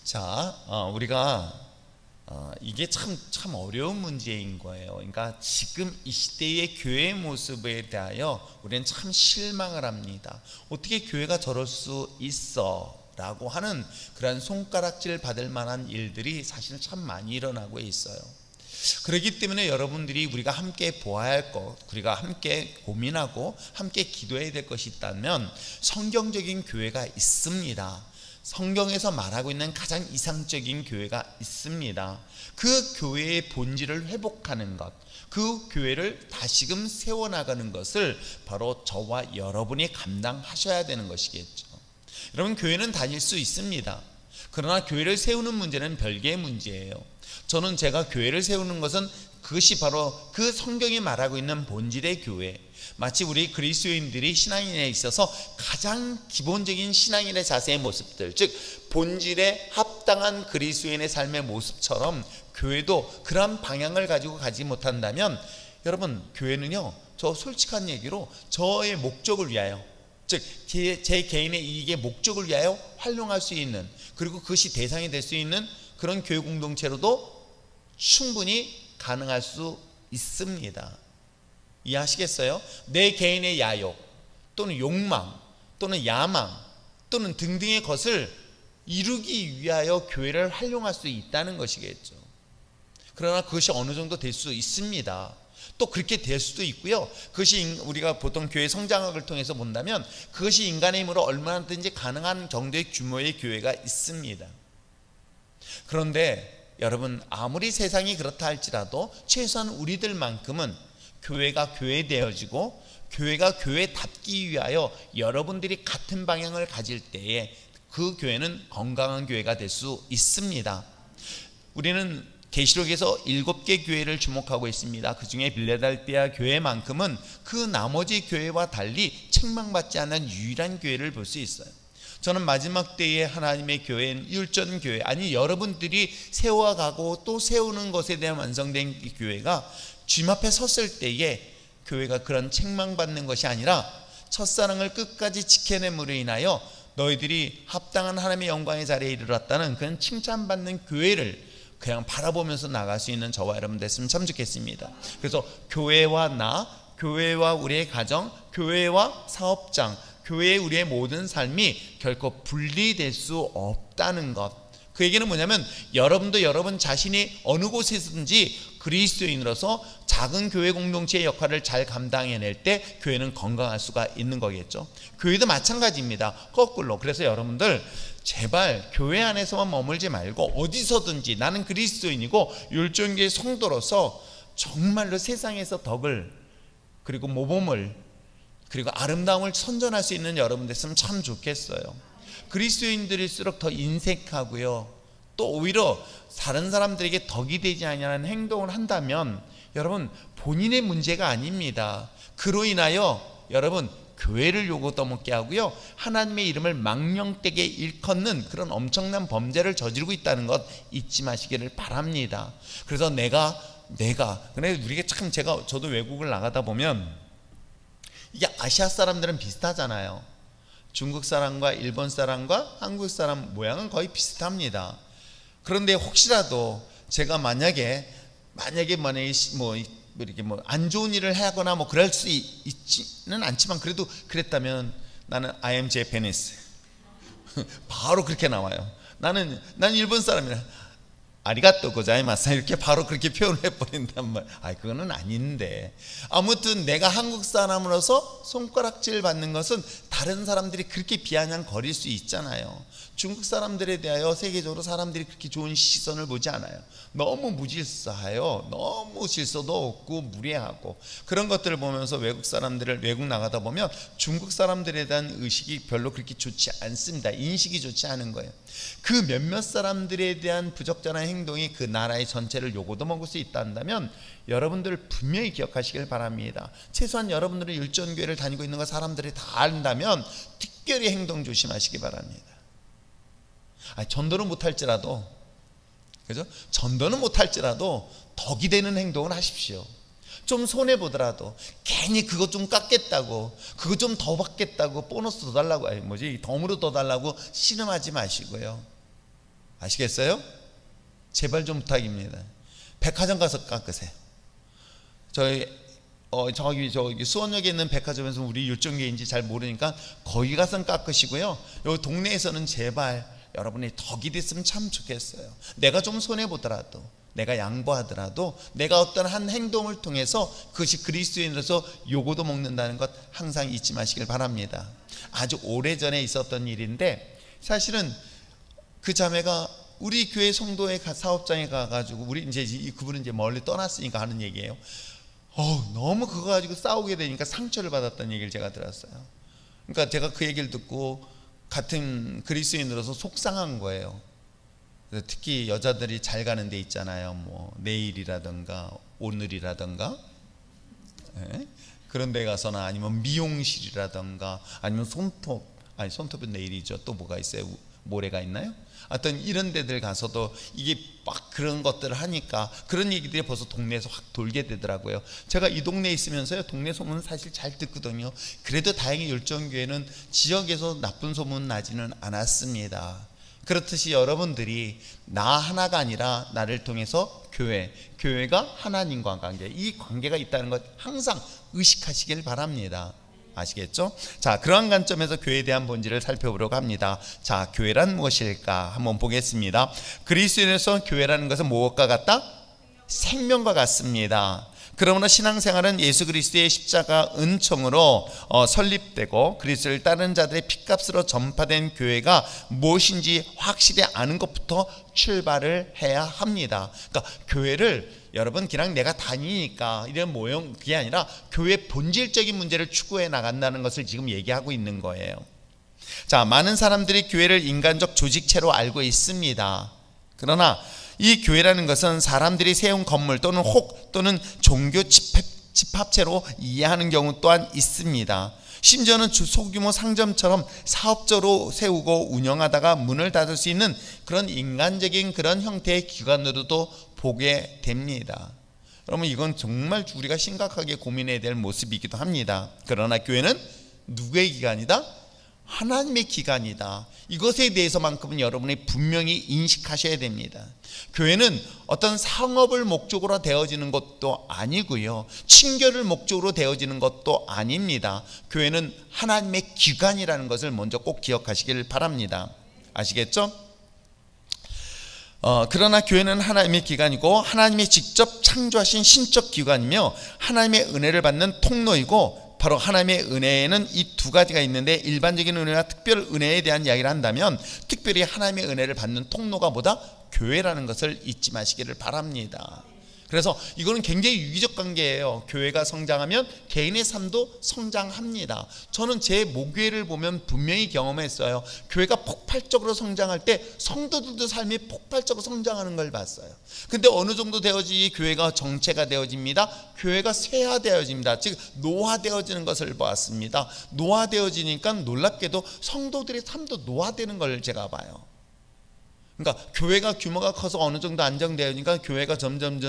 자, 우리가 이게 참 어려운 문제인 거예요. 그러니까 지금 이 시대의 교회의 모습에 대하여 우리는 참 실망을 합니다. 어떻게 교회가 저럴 수 있어? 라고 하는 그런 손가락질 받을 만한 일들이 사실 참 많이 일어나고 있어요. 그렇기 때문에 여러분들이 우리가 함께 보아야 할 것, 우리가 함께 고민하고 함께 기도해야 될 것이 있다면 성경적인 교회가 있습니다. 성경에서 말하고 있는 가장 이상적인 교회가 있습니다. 그 교회의 본질을 회복하는 것, 그 교회를 다시금 세워나가는 것을 바로 저와 여러분이 감당하셔야 되는 것이겠죠. 여러분, 교회는 다닐 수 있습니다. 그러나 교회를 세우는 문제는 별개의 문제예요. 저는 제가 교회를 세우는 것은 그것이 바로 그 성경이 말하고 있는 본질의 교회, 마치 우리 그리스도인들이 신앙인에 있어서 가장 기본적인 신앙인의 자세의 모습들, 즉 본질에 합당한 그리스도인의 삶의 모습처럼 교회도 그런 방향을 가지고 가지 못한다면, 여러분, 교회는요, 저 솔직한 얘기로 저의 목적을 위하여, 즉 제 개인의 이익의 목적을 위하여 활용할 수 있는, 그리고 그것이 대상이 될 수 있는 그런 교회 공동체로도 충분히 가능할 수 있습니다. 이해하시겠어요? 내 개인의 야욕 또는 욕망 또는 야망 또는 등등의 것을 이루기 위하여 교회를 활용할 수 있다는 것이겠죠. 그러나 그것이 어느 정도 될 수 있습니다. 또 그렇게 될 수도 있고요, 그것이 우리가 보통 교회 성장학을 통해서 본다면 그것이 인간의 힘으로 얼마든지 가능한 정도의 규모의 교회가 있습니다. 그런데 여러분, 아무리 세상이 그렇다 할지라도 최소한 우리들만큼은 교회가 교회되어지고 교회가 교회답기 위하여 여러분들이 같은 방향을 가질 때에 그 교회는 건강한 교회가 될 수 있습니다. 우리는 계시록에서 7개 교회를 주목하고 있습니다. 그 중에 빌레달비아 교회만큼은 그 나머지 교회와 달리 책망받지 않는 유일한 교회를 볼 수 있어요. 저는 마지막 때의 하나님의 교회는 율전교회, 아니 여러분들이 세워가고 또 세우는 것에 대한 완성된 이 교회가 주님 앞에 섰을 때에 교회가 그런 책망받는 것이 아니라 첫사랑을 끝까지 지켜냄으로 인하여 너희들이 합당한 하나님의 영광의 자리에 이르렀다는 그런 칭찬받는 교회를 그냥 바라보면서 나갈 수 있는 저와 여러분 됐으면 참 좋겠습니다. 그래서 교회와 나, 교회와 우리의 가정, 교회와 사업장, 교회의 우리의 모든 삶이 결코 분리될 수 없다는 것. 그 얘기는 뭐냐면 여러분도 여러분 자신이 어느 곳에서든지 그리스도인으로서 작은 교회 공동체의 역할을 잘 감당해낼 때 교회는 건강할 수가 있는 거겠죠. 교회도 마찬가지입니다. 거꾸로. 그래서 여러분들 제발 교회 안에서만 머물지 말고 어디서든지 나는 그리스도인이고 율전교회 성도로서 정말로 세상에서 덕을, 그리고 모범을, 그리고 아름다움을 선전할 수 있는 여러분 됐으면 참 좋겠어요. 그리스도인들일수록 더 인색하고요, 또 오히려 다른 사람들에게 덕이 되지 않냐는 행동을 한다면 여러분 본인의 문제가 아닙니다. 그로 인하여 여러분 교회를 요거 떠먹게 하고요, 하나님의 이름을 망령되게 일컫는 그런 엄청난 범죄를 저지르고 있다는 것 잊지 마시기를 바랍니다. 그래서 내가 근데 우리가 참, 저도 외국을 나가다 보면 이게 아시아 사람들은 비슷하잖아요. 중국 사람과 일본 사람과 한국 사람 모양은 거의 비슷합니다. 그런데 혹시라도 제가 만약에 이렇게 안 좋은 일을 하거나 그럴 수 있지는 않지만 그래도 그랬다면 나는 I am Japanese 바로 그렇게 나와요. 나는 일본 사람이라 아리가또 고자이마스 이렇게 바로 그렇게 표현해 버린단 말. 그거는 아닌데, 아무튼 내가 한국 사람으로서 손가락질 받는 것은 다른 사람들이 그렇게 비아냥거릴 수 있잖아요. 중국 사람들에 대하여 세계적으로 사람들이 그렇게 좋은 시선을 보지 않아요. 너무 무질서해요. 너무 질서도 없고 무례하고 그런 것들을 보면서 외국 나가다 보면 중국 사람들에 대한 의식이 별로 그렇게 좋지 않습니다. 인식이 좋지 않은 거예요. 그 몇몇 사람들에 대한 부적절한 행동이 그 나라의 전체를 요고도 먹을 수 있다 한다면 여러분들 분명히 기억하시길 바랍니다. 최소한 여러분들은 율전교회를 다니고 있는 거 사람들이 다 안다면 특별히 행동 조심하시기 바랍니다. 전도는 못할지라도, 그죠? 전도는 못할지라도 덕이 되는 행동을 하십시오. 좀 손해보더라도 괜히 그거 좀 깎겠다고, 그거 좀 더 받겠다고, 보너스 더 달라고, 덤으로 더 달라고 씨름하지 마시고요. 아시겠어요? 제발 좀 부탁입니다. 백화점 가서 깎으세요. 저기 수원역에 있는 백화점에서 우리 율정교회인지 잘 모르니까 거기 가서 깎으시고요. 여기 동네에서는 제발 여러분이 덕이 됐으면 참 좋겠어요. 내가 좀 손해보더라도, 내가 양보하더라도, 내가 어떤 한 행동을 통해서 그것이 그리스도인으로서 요거도 먹는다는 것 항상 잊지 마시길 바랍니다. 아주 오래전에 있었던 일인데, 사실은 그 자매가 우리 교회 성도의 사업장에 가가지고, 그분은 이제 멀리 떠났으니까 하는 얘기예요. 너무 그거 가지고 싸우게 되니까 상처를 받았다는 얘기를 제가 들었어요. 그러니까 제가 그 얘기를 듣고 같은 그리스도인으로서 속상한 거예요. 특히 여자들이 잘 가는 데 있잖아요. 뭐 네일이라든가 오늘이라든가, 그런 데 가서나, 아니면 미용실이라든가, 아니면 손톱은 네일이죠. 또 뭐가 있어요? 모래가 있나요? 하여튼 이런 데들 가서도 이게 막 그런 것들을 하니까 그런 얘기들이 벌써 동네에서 확 돌게 되더라고요. 제가 이 동네에 있으면서요, 동네 소문은 사실 잘 듣거든요. 그래도 다행히 율정교회는 지역에서 나쁜 소문 나지는 않았습니다. 그렇듯이 여러분들이 나 하나가 아니라 나를 통해서 교회가 하나님과 관계, 이 관계가 있다는 것 항상 의식하시길 바랍니다. 아시겠죠? 자, 그러한 관점에서 교회에 대한 본질을 살펴보려고 합니다. 자, 교회란 무엇일까 한번 보겠습니다. 그리스도인에서 교회라는 것은 무엇과 같다? 생명과 같습니다. 그러므로 신앙생활은 예수 그리스도의 십자가 은총으로 설립되고 그리스도를 따르는 자들의 피값으로 전파된 교회가 무엇인지 확실히 아는 것부터 출발을 해야 합니다. 그러니까 교회를 여러분 그냥 내가 다니니까 이런 모형, 그게 아니라 교회의 본질적인 문제를 추구해 나간다는 것을 지금 얘기하고 있는 거예요. 자, 많은 사람들이 교회를 인간적 조직체로 알고 있습니다. 그러나 이 교회라는 것은 사람들이 세운 건물 또는 또는 종교 집합체로 이해하는 경우 또한 있습니다. 심지어는 소규모 상점처럼 사업적으로 세우고 운영하다가 문을 닫을 수 있는 그런 인간적인 그런 형태의 기관으로도 보게 됩니다. 여러분, 이건 정말 우리가 심각하게 고민해야 될 모습이기도 합니다. 그러나 교회는 누구의 기관이다? 하나님의 기관이다. 이것에 대해서만큼은 여러분이 분명히 인식하셔야 됩니다. 교회는 어떤 상업을 목적으로 되어지는 것도 아니고요, 친교를 목적으로 되어지는 것도 아닙니다. 교회는 하나님의 기관이라는 것을 먼저 꼭 기억하시길 바랍니다. 아시겠죠? 그러나 교회는 하나님의 기관이고 하나님이 직접 창조하신 신적 기관이며 하나님의 은혜를 받는 통로이고, 바로 하나님의 은혜에는 이 두 가지가 있는데, 일반적인 은혜와 특별 은혜에 대한 이야기를 한다면 특별히 하나님의 은혜를 받는 통로가 뭐다? 교회라는 것을 잊지 마시기를 바랍니다. 그래서 이거는 굉장히 유기적 관계예요. 교회가 성장하면 개인의 삶도 성장합니다. 저는 제 모교회를 보면 분명히 경험했어요. 교회가 폭발적으로 성장할 때 성도들도 삶이 폭발적으로 성장하는 걸 봤어요. 근데 어느 정도 되어지 교회가 정체가 되어집니다. 교회가 쇠화되어집니다. 즉 노화되어지는 것을 보았습니다. 노화되어지니까 놀랍게도 성도들의 삶도 노화되는 걸 제가 봐요. 그러니까 교회가 규모가 커서 어느 정도 안정되니까 교회가 점점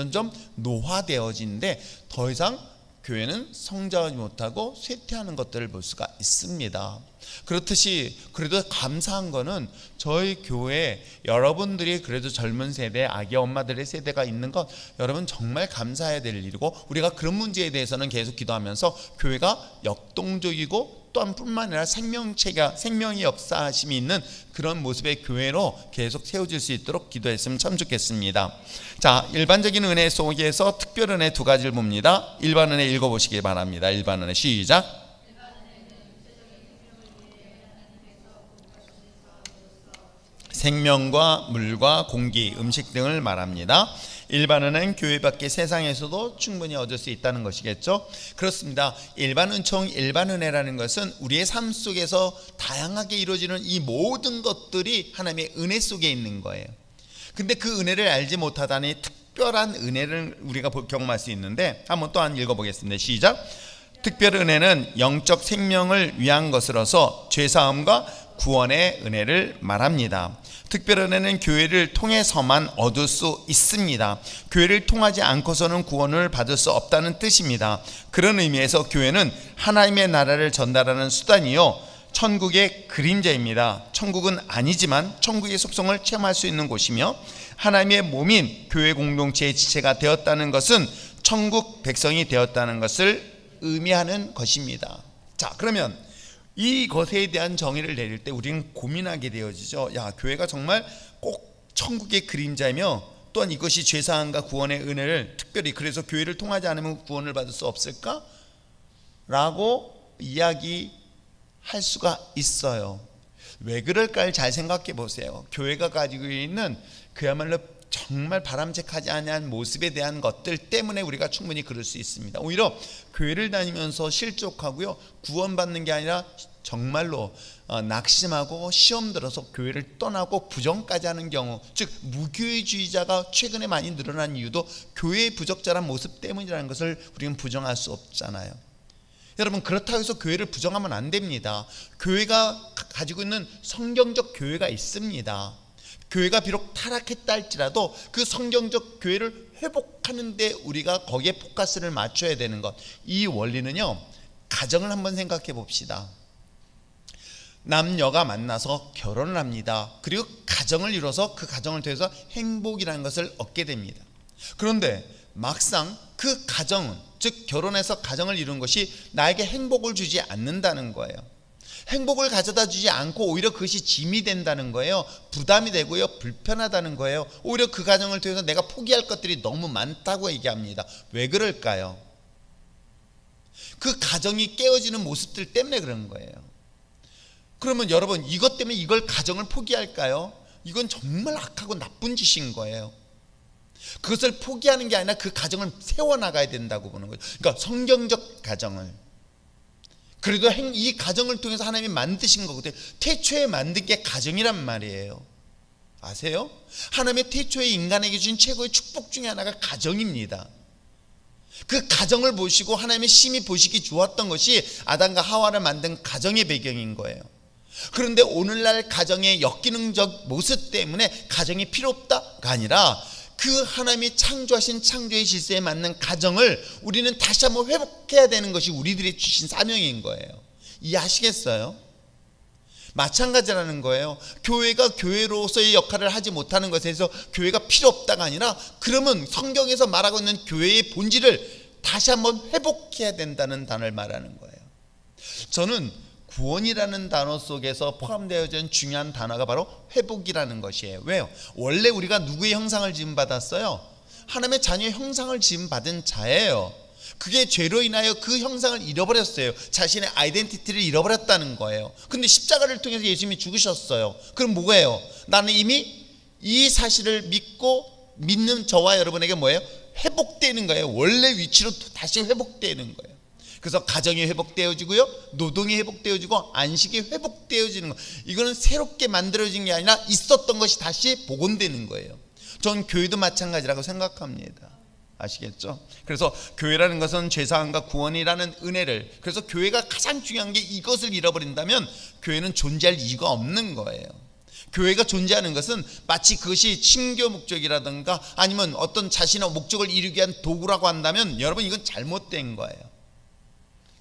노화되어지는데 더 이상 교회는 성장하지 못하고 쇠퇴하는 것들을 볼 수가 있습니다. 그렇듯이 그래도 감사한 거는 저희 교회 여러분들이 그래도 젊은 세대, 아기 엄마들의 세대가 있는 것, 여러분 정말 감사해야 될 일이고, 우리가 그런 문제에 대해서는 계속 기도하면서 교회가 역동적이고 또한 뿐만 아니라 생명의 역사심이 있는 그런 모습의 교회로 계속 세워질 수 있도록 기도했으면 참 좋겠습니다. 자, 일반적인 은혜 속에서 특별 은혜 두 가지를 봅니다. 일반 은혜 읽어보시기 바랍니다. 일반 은혜 시작. 생명과 물과 공기, 음식 등을 말합니다. 일반 은혜는 교회 밖의 세상에서도 충분히 얻을 수 있다는 것이겠죠. 그렇습니다. 일반 은총, 일반 은혜라는 것은 우리의 삶 속에서 다양하게 이루어지는 이 모든 것들이 하나님의 은혜 속에 있는 거예요. 근데 그 은혜를 알지 못하다니 특별한 은혜를 우리가 경험할 수 있는데, 한번 또한 읽어보겠습니다. 시작. 특별 은혜는 영적 생명을 위한 것으로서 죄사함과 구원의 은혜를 말합니다. 특별 은혜는 교회를 통해서만 얻을 수 있습니다. 교회를 통하지 않고서는 구원을 받을 수 없다는 뜻입니다. 그런 의미에서 교회는 하나님의 나라를 전달하는 수단이요, 천국의 그림자입니다. 천국은 아니지만 천국의 속성을 체험할 수 있는 곳이며 하나님의 몸인 교회 공동체의 지체가 되었다는 것은 천국 백성이 되었다는 것을 의미하는 것입니다. 자, 그러면 이것에 대한 정의를 내릴 때 우리는 고민하게 되어지죠. 야, 교회가 정말 꼭 천국의 그림자이며 또한 이것이 죄사함과 구원의 은혜를 특별히 그래서 교회를 통하지 않으면 구원을 받을 수 없을까? 라고 이야기할 수가 있어요. 왜 그럴까를 잘 생각해 보세요. 교회가 가지고 있는 그야말로 정말 바람직하지 않은 모습에 대한 것들 때문에 우리가 충분히 그럴 수 있습니다. 오히려 교회를 다니면서 실족하고요, 구원받는 게 아니라 정말로 낙심하고 시험 들어서 교회를 떠나고 부정까지 하는 경우, 즉 무교회주의자가 최근에 많이 늘어난 이유도 교회의 부적절한 모습 때문이라는 것을 우리는 부정할 수 없잖아요. 여러분, 그렇다고 해서 교회를 부정하면 안 됩니다. 교회가 가지고 있는 성경적 교회가 있습니다. 교회가 비록 타락했다 할지라도 그 성경적 교회를 회복하는 데 우리가 거기에 포커스를 맞춰야 되는 것, 이 원리는요, 가정을 한번 생각해 봅시다. 남녀가 만나서 결혼을 합니다. 그리고 가정을 이뤄서 그 가정을 통해서 행복이라는 것을 얻게 됩니다. 그런데 막상 그 가정은, 즉 결혼해서 가정을 이룬 것이 나에게 행복을 주지 않는다는 거예요. 행복을 가져다 주지 않고 오히려 그것이 짐이 된다는 거예요. 부담이 되고요, 불편하다는 거예요. 오히려 그 가정을 통해서 내가 포기할 것들이 너무 많다고 얘기합니다. 왜 그럴까요? 그 가정이 깨어지는 모습들 때문에 그런 거예요. 그러면 여러분, 이것 때문에 이걸 가정을 포기할까요? 이건 정말 악하고 나쁜 짓인 거예요. 그것을 포기하는 게 아니라 그 가정을 세워나가야 된다고 보는 거죠. 그러니까 성경적 가정을, 그래도 이 가정을 통해서 하나님이 만드신 거거든요. 태초에 만든 게 가정이란 말이에요. 아세요? 하나님의 태초에 인간에게 주신 최고의 축복 중에 하나가 가정입니다. 그 가정을 보시고 하나님의 심히 보시기 좋았던 것이 아담과 하와를 만든 가정의 배경인 거예요. 그런데 오늘날 가정의 역기능적 모습 때문에 가정이 필요 없다가 아니라 그 하나님이 창조하신 창조의 질서에 맞는 가정을 우리는 다시 한번 회복해야 되는 것이 우리들이 주신 사명인 거예요. 이해하시겠어요? 마찬가지라는 거예요. 교회가 교회로서의 역할을 하지 못하는 것에서 교회가 필요 없다가 아니라, 그러면 성경에서 말하고 있는 교회의 본질을 다시 한번 회복해야 된다는 단어를 말하는 거예요. 저는 구원이라는 단어 속에서 포함되어진 중요한 단어가 바로 회복이라는 것이에요. 왜요? 원래 우리가 누구의 형상을 지음받았어요? 하나님의 자녀의 형상을 지음받은 자예요. 그게 죄로 인하여 그 형상을 잃어버렸어요. 자신의 아이덴티티를 잃어버렸다는 거예요. 근데 십자가를 통해서 예수님이 죽으셨어요. 그럼 뭐예요? 나는 이미 이 사실을 믿는 저와 여러분에게 뭐예요? 회복되는 거예요. 원래 위치로 다시 회복되는 거예요. 그래서 가정이 회복되어지고요, 노동이 회복되어지고 안식이 회복되어지는 거, 이거는 새롭게 만들어진 게 아니라 있었던 것이 다시 복원되는 거예요. 전 교회도 마찬가지라고 생각합니다. 아시겠죠? 그래서 교회라는 것은 죄사함과 구원이라는 은혜를, 그래서 교회가 가장 중요한 게 이것을 잃어버린다면 교회는 존재할 이유가 없는 거예요. 교회가 존재하는 것은 마치 그것이 신교 목적이라든가 아니면 어떤 자신의 목적을 이루기 위한 도구라고 한다면 여러분, 이건 잘못된 거예요.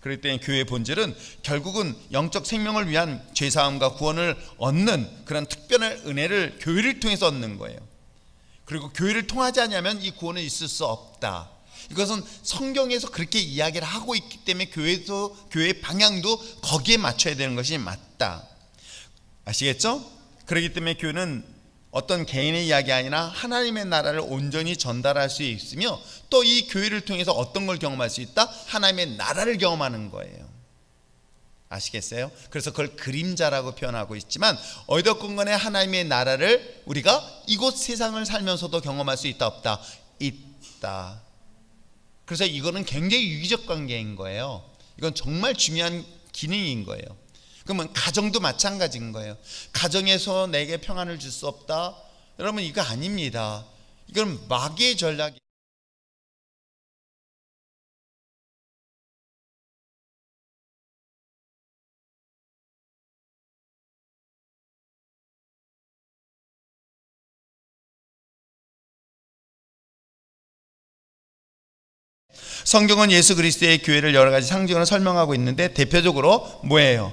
그렇기 때문에 교회의 본질은 결국은 영적 생명을 위한 죄사함과 구원을 얻는 그런 특별한 은혜를 교회를 통해서 얻는 거예요. 그리고 교회를 통하지 않으면 이 구원은 있을 수 없다. 이것은 성경에서 그렇게 이야기를 하고 있기 때문에 교회의 방향도 거기에 맞춰야 되는 것이 맞다. 아시겠죠? 그렇기 때문에 교회는 어떤 개인의 이야기 아니라 하나님의 나라를 온전히 전달할 수 있으며, 또 이 교회를 통해서 어떤 걸 경험할 수 있다? 하나님의 나라를 경험하는 거예요. 아시겠어요? 그래서 그걸 그림자라고 표현하고 있지만 어디든 간에 하나님의 나라를 우리가 이곳 세상을 살면서도 경험할 수 있다 없다? 있다. 그래서 이거는 굉장히 유기적 관계인 거예요. 이건 정말 중요한 기능인 거예요. 그러면 가정도 마찬가지인 거예요. 가정에서 내게 평안을 줄 수 없다? 여러분, 이거 아닙니다. 이건 마귀의 전략이. 성경은 예수 그리스도의 교회를 여러 가지 상징으로 설명하고 있는데 대표적으로 뭐예요?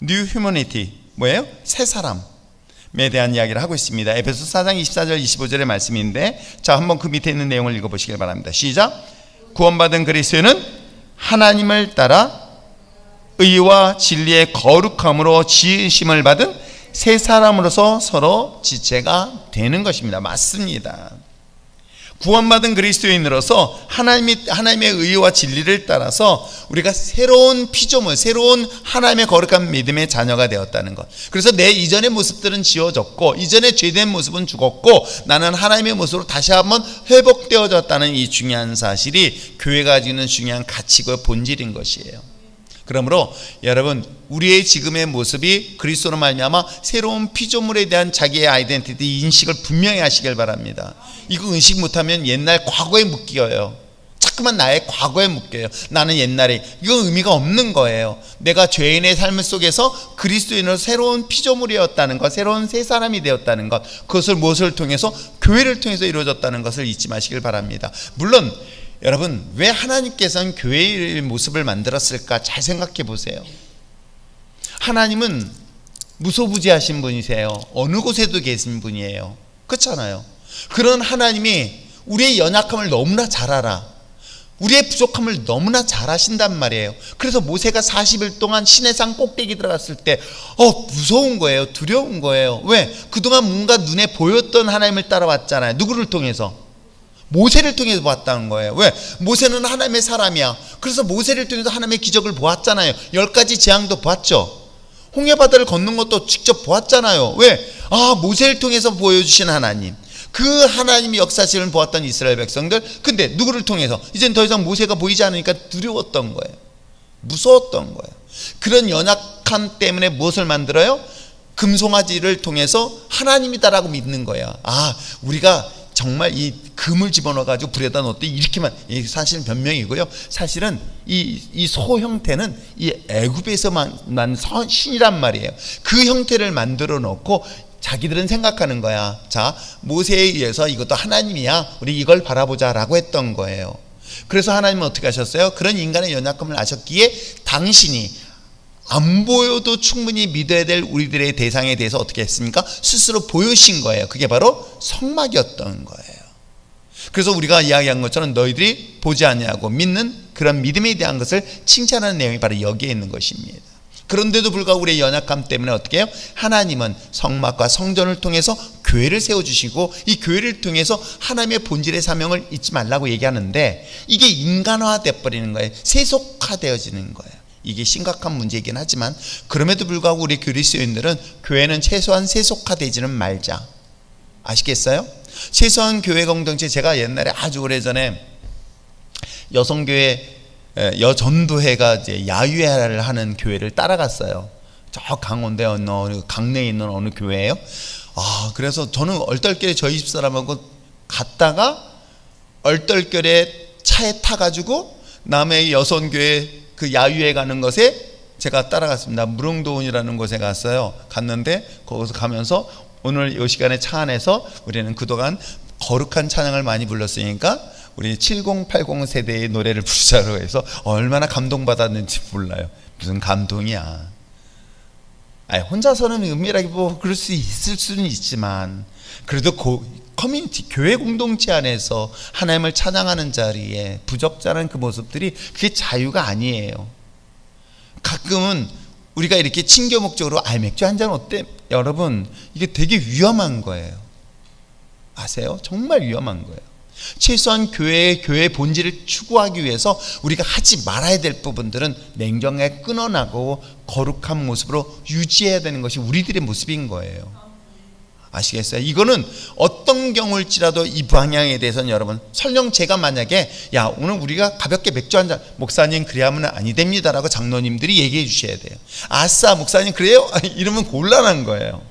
New Humanity, 뭐예요? 새 사람에 대한 이야기를 하고 있습니다. 에베소 4장 24절 25절의 말씀인데, 자, 한번 그 밑에 있는 내용을 읽어보시길 바랍니다. 시작. 구원받은 그리스도인은 하나님을 따라 의와 진리의 거룩함으로 지으심을 받은 새 사람으로서 서로 지체가 되는 것입니다. 맞습니다. 구원받은 그리스도인으로서 하나님의 의와 진리를 따라서 우리가 새로운 피조물, 새로운 하나님의 거룩한 믿음의 자녀가 되었다는 것. 그래서 내 이전의 모습들은 지워졌고, 이전의 죄된 모습은 죽었고, 나는 하나님의 모습으로 다시 한번 회복되어졌다는 이 중요한 사실이 교회가 가지고 있는 중요한 가치고 본질인 것이에요. 그러므로 여러분, 우리의 지금의 모습이 그리스도로 말미암아 새로운 피조물에 대한 자기의 아이덴티티 인식을 분명히 하시길 바랍니다. 이거 인식 못하면 옛날 과거에 묶여요. 자꾸만 나의 과거에 묶여요. 나는 옛날에. 이건 의미가 없는 거예요. 내가 죄인의 삶 속에서 그리스도인으로 새로운 피조물이었다는 것, 새로운 새 사람이 되었다는 것, 그것을 무엇을 통해서? 교회를 통해서 이루어졌다는 것을 잊지 마시길 바랍니다. 물론 여러분, 왜 하나님께서는 교회의 모습을 만들었을까? 잘 생각해 보세요. 하나님은 무소부지하신 분이세요. 어느 곳에도 계신 분이에요. 그렇잖아요. 그런 하나님이 우리의 연약함을 너무나 잘 알아. 우리의 부족함을 너무나 잘 아신단 말이에요. 그래서 모세가 40일 동안 시내산 꼭대기 들어갔을 때 무서운 거예요. 두려운 거예요. 왜? 그동안 뭔가 눈에 보였던 하나님을 따라왔잖아요. 누구를 통해서? 모세를 통해서 봤다는 거예요. 왜? 모세는 하나님의 사람이야. 그래서 모세를 통해서 하나님의 기적을 보았잖아요. 10가지 재앙도 보았죠. 홍해바다를 걷는 것도 직접 보았잖아요. 왜? 모세를 통해서 보여주신 하나님, 그 하나님이 역사실을 보았던 이스라엘 백성들. 근데 누구를 통해서? 이젠 더 이상 모세가 보이지 않으니까 두려웠던 거예요. 무서웠던 거예요. 그런 연약함 때문에 무엇을 만들어요? 금송아지를 통해서 하나님이다라고 믿는 거예요. 우리가 정말 이 금을 집어넣어가지고 불에다 넣었더니 이렇게만, 사실은 변명이고요. 사실은 이 소 형태는 이 애굽에서만 난 신이란 말이에요. 그 형태를 만들어 놓고 자기들은 생각하는 거야. 자, 모세에 의해서 이것도 하나님이야. 우리 이걸 바라보자 라고 했던 거예요. 그래서 하나님은 어떻게 하셨어요? 그런 인간의 연약함을 아셨기에 당신이 안 보여도 충분히 믿어야 될 우리들의 대상에 대해서 어떻게 했습니까? 스스로 보여신 거예요. 그게 바로 성막이었던 거예요. 그래서 우리가 이야기한 것처럼 너희들이 보지 않냐고 믿는 그런 믿음에 대한 것을 칭찬하는 내용이 바로 여기에 있는 것입니다. 그런데도 불구하고 우리의 연약함 때문에 어떻게 해요? 하나님은 성막과 성전을 통해서 교회를 세워주시고, 이 교회를 통해서 하나님의 본질의 사명을 잊지 말라고 얘기하는데, 이게 인간화돼 버리는 거예요. 세속화되어지는 거예요. 이게 심각한 문제이긴 하지만, 그럼에도 불구하고 우리 그리스도인들은 교회는 최소한 세속화되지는 말자. 아시겠어요? 최소한 교회 공동체, 제가 옛날에 아주 오래전에 여성교회 여전도회가 이제 야유회를 하는 교회를 따라갔어요. 저 강원대 어느 강내에 있는 어느 교회예요. 그래서 저는 얼떨결에 저희 집사람하고 갔다가 얼떨결에 차에 타가지고 남해 여선교회 그 야유회 가는 것에 제가 따라갔습니다. 무릉도원이라는 곳에 갔는데 거기서 가면서 오늘 이 시간에 차 안에서 우리는 그동안 거룩한 찬양을 많이 불렀으니까 우리 7080 세대의 노래를 부르자고 해서 얼마나 감동받았는지 몰라요. 무슨 감동이야. 혼자서는 은밀하게 그럴 수 있을 수는 있지만, 그래도 커뮤니티, 교회 공동체 안에서 하나님을 찬양하는 자리에 부적절한 그 모습들이, 그게 자유가 아니에요. 가끔은 우리가 이렇게 친교 목적으로 맥주 한잔 어때? 여러분, 이게 되게 위험한 거예요. 아세요? 정말 위험한 거예요. 최소한 교회의 본질을 추구하기 위해서 우리가 하지 말아야 될 부분들은 냉정하게 끊어나고 거룩한 모습으로 유지해야 되는 것이 우리들의 모습인 거예요. 아시겠어요? 이거는 어떤 경우일지라도 이 방향에 대해서는 여러분, 설령 제가 만약에 오늘 우리가 가볍게 맥주 한잔, 목사님 그래야 하면 아니 됩니다 라고 장로님들이 얘기해 주셔야 돼요. 아싸 목사님 그래요? 이러면 곤란한 거예요.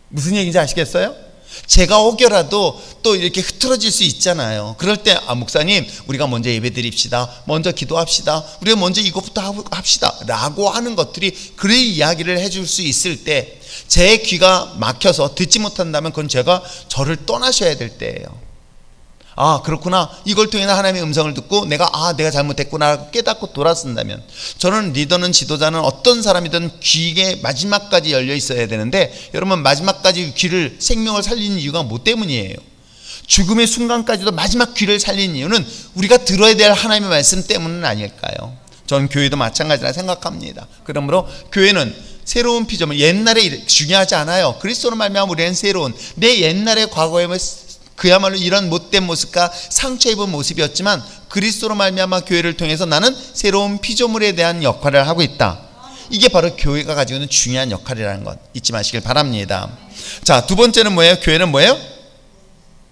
무슨 얘기인지 아시겠어요? 제가 혹여라도 또 이렇게 흐트러질 수 있잖아요. 그럴 때 목사님 우리가 먼저 예배 드립시다, 먼저 기도합시다, 우리가 먼저 이것부터 합시다 라고 하는 것들이, 그런 이야기를 해줄 수 있을 때 제 귀가 막혀서 듣지 못한다면 그건 제가 저를 떠나셔야 될 때예요. 아 그렇구나, 이걸 통해 하나님의 음성을 듣고 내가 잘못했구나 깨닫고 돌아선다면, 저는 리더는 지도자는 어떤 사람이든 귀에 마지막까지 열려 있어야 되는데, 여러분 마지막까지 귀를 생명을 살리는 이유가 뭐 때문이에요? 죽음의 순간까지도 마지막 귀를 살리는 이유는 우리가 들어야 될 하나님의 말씀 때문은 아닐까요? 전 교회도 마찬가지라 생각합니다. 그러므로 교회는 새로운 피조물, 옛날에 중요하지 않아요. 그리스도로 말미암아 우리는 새로운, 내 옛날의 과거에 그야말로 이런 못된 모습과 상처 입은 모습이었지만 그리스도로 말미암아 교회를 통해서 나는 새로운 피조물에 대한 역할을 하고 있다. 이게 바로 교회가 가지고 있는 중요한 역할이라는 것 잊지 마시길 바랍니다. 자, 두 번째는 뭐예요? 교회는 뭐예요?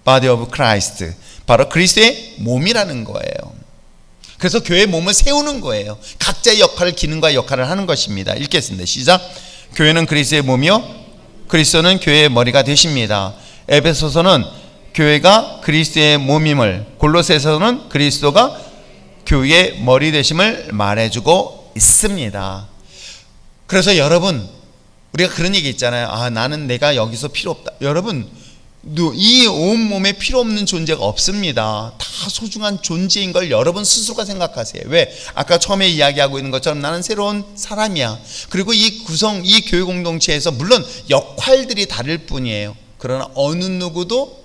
Body of Christ, 바로 그리스도의 몸이라는 거예요. 그래서 교회의 몸을 세우는 거예요. 각자의 역할을, 기능과 역할을 하는 것입니다. 읽겠습니다. 시작. 교회는 그리스도의 몸이요 그리스도는 교회의 머리가 되십니다. 에베소서는 교회가 그리스도의 몸임을, 골로새서는 그리스도가 교회의 머리 되심을 말해주고 있습니다. 그래서 여러분, 우리가 그런 얘기 있잖아요. 아, 나는 내가 여기서 필요 없다. 여러분, 이 온몸에 필요 없는 존재가 없습니다. 다 소중한 존재인 걸 여러분 스스로가 생각하세요. 왜? 아까 처음에 이야기하고 있는 것처럼 나는 새로운 사람이야. 그리고 이 교회 공동체에서 물론 역할들이 다를 뿐이에요. 그러나 어느 누구도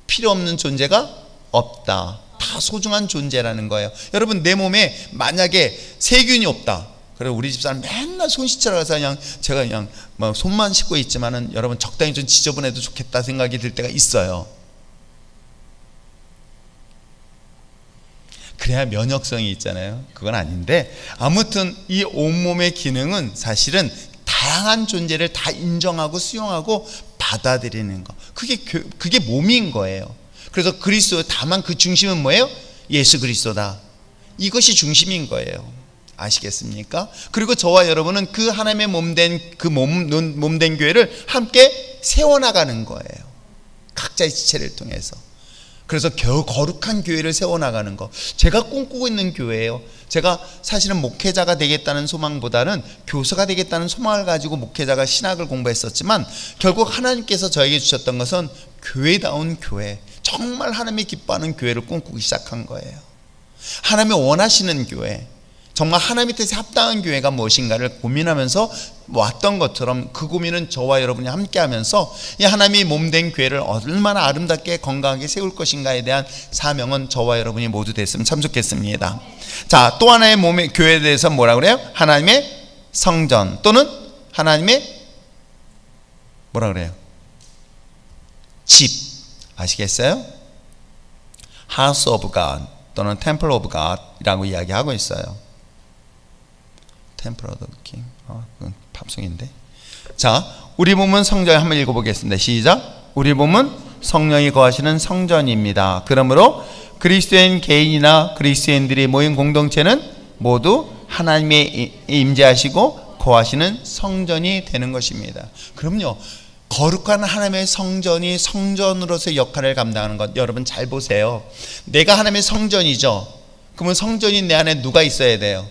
필요 없는 존재가 없다. 다 소중한 존재라는 거예요. 여러분, 내 몸에 만약에 세균이 없다. 그래 우리 집사람 맨날 손 씻으러 가서 제가 그냥 손만 씻고 있지만은 여러분 적당히 좀 지저분해도 좋겠다 생각이 들 때가 있어요. 그래야 면역성이 있잖아요. 그건 아닌데, 아무튼 이 온몸의 기능은 사실은 다양한 존재를 다 인정하고 수용하고 받아들이는 거, 그게 몸인 거예요. 그래서 그리스도, 다만 그 중심은 뭐예요? 예수 그리스도다. 이것이 중심인 거예요. 아시겠습니까? 그리고 저와 여러분은 그 하나님의 몸된 교회를 함께 세워나가는 거예요. 각자의 지체를 통해서. 그래서 거룩한 교회를 세워나가는 거, 제가 꿈꾸고 있는 교회예요. 제가 사실은 목회자가 되겠다는 소망보다는 교사가 되겠다는 소망을 가지고 목회자가 신학을 공부했었지만, 결국 하나님께서 저에게 주셨던 것은 교회다운 교회, 정말 하나님이 기뻐하는 교회를 꿈꾸기 시작한 거예요. 하나님이 원하시는 교회, 정말 하나님의 뜻에 합당한 교회가 무엇인가를 고민하면서 왔던 것처럼, 그 고민은 저와 여러분이 함께 하면서 이 하나님이 몸된 교회를 얼마나 아름답게 건강하게 세울 것인가에 대한 사명은 저와 여러분이 모두 됐으면 참 좋겠습니다. 자, 또 하나의 몸의 교회에 대해서 뭐라 그래요? 하나님의 성전, 또는 하나님의 뭐라 그래요? 집. 아시겠어요? House of God 또는 Temple of God 이라고 이야기하고 있어요. Temple of the King. 그건 팝송인데. 자, 우리 몸은 성전, 한번 읽어보겠습니다. 시작. 우리 몸은 성령이 거하시는 성전입니다. 그러므로 그리스도인 개인이나 그리스도인들이 모인 공동체는 모두 하나님의 임재하시고 거하시는 성전이 되는 것입니다. 그럼요, 거룩한 하나님의 성전이 성전으로서의 역할을 감당하는 것, 여러분 잘 보세요. 내가 하나님의 성전이죠. 그러면 성전인 내 안에 누가 있어야 돼요?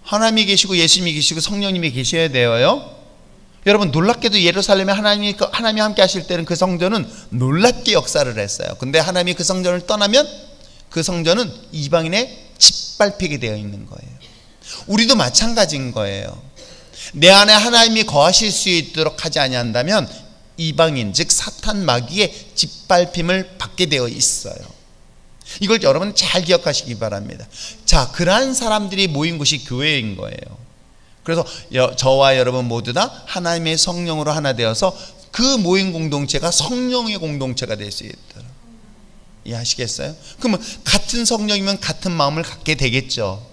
하나님이 계시고 예수님이 계시고 성령님이 계셔야 돼요. 여러분, 놀랍게도 예루살렘에 하나님이 함께 하실 때는 그 성전은 놀랍게 역사를 했어요. 근데 하나님이 그 성전을 떠나면 그 성전은 이방인의 짓밟히게 되어 있는 거예요. 우리도 마찬가지인 거예요. 내 안에 하나님이 거하실 수 있도록 하지 아니한다면 이방인, 즉 사탄 마귀의 짓밟힘을 받게 되어 있어요. 이걸 여러분 잘 기억하시기 바랍니다. 자, 그러한 사람들이 모인 곳이 교회인 거예요. 그래서 저와 여러분 모두 다 하나님의 성령으로 하나 되어서 그 모인 공동체가 성령의 공동체가 될 수 있도록. 이해하시겠어요? 그러면 같은 성령이면 같은 마음을 갖게 되겠죠.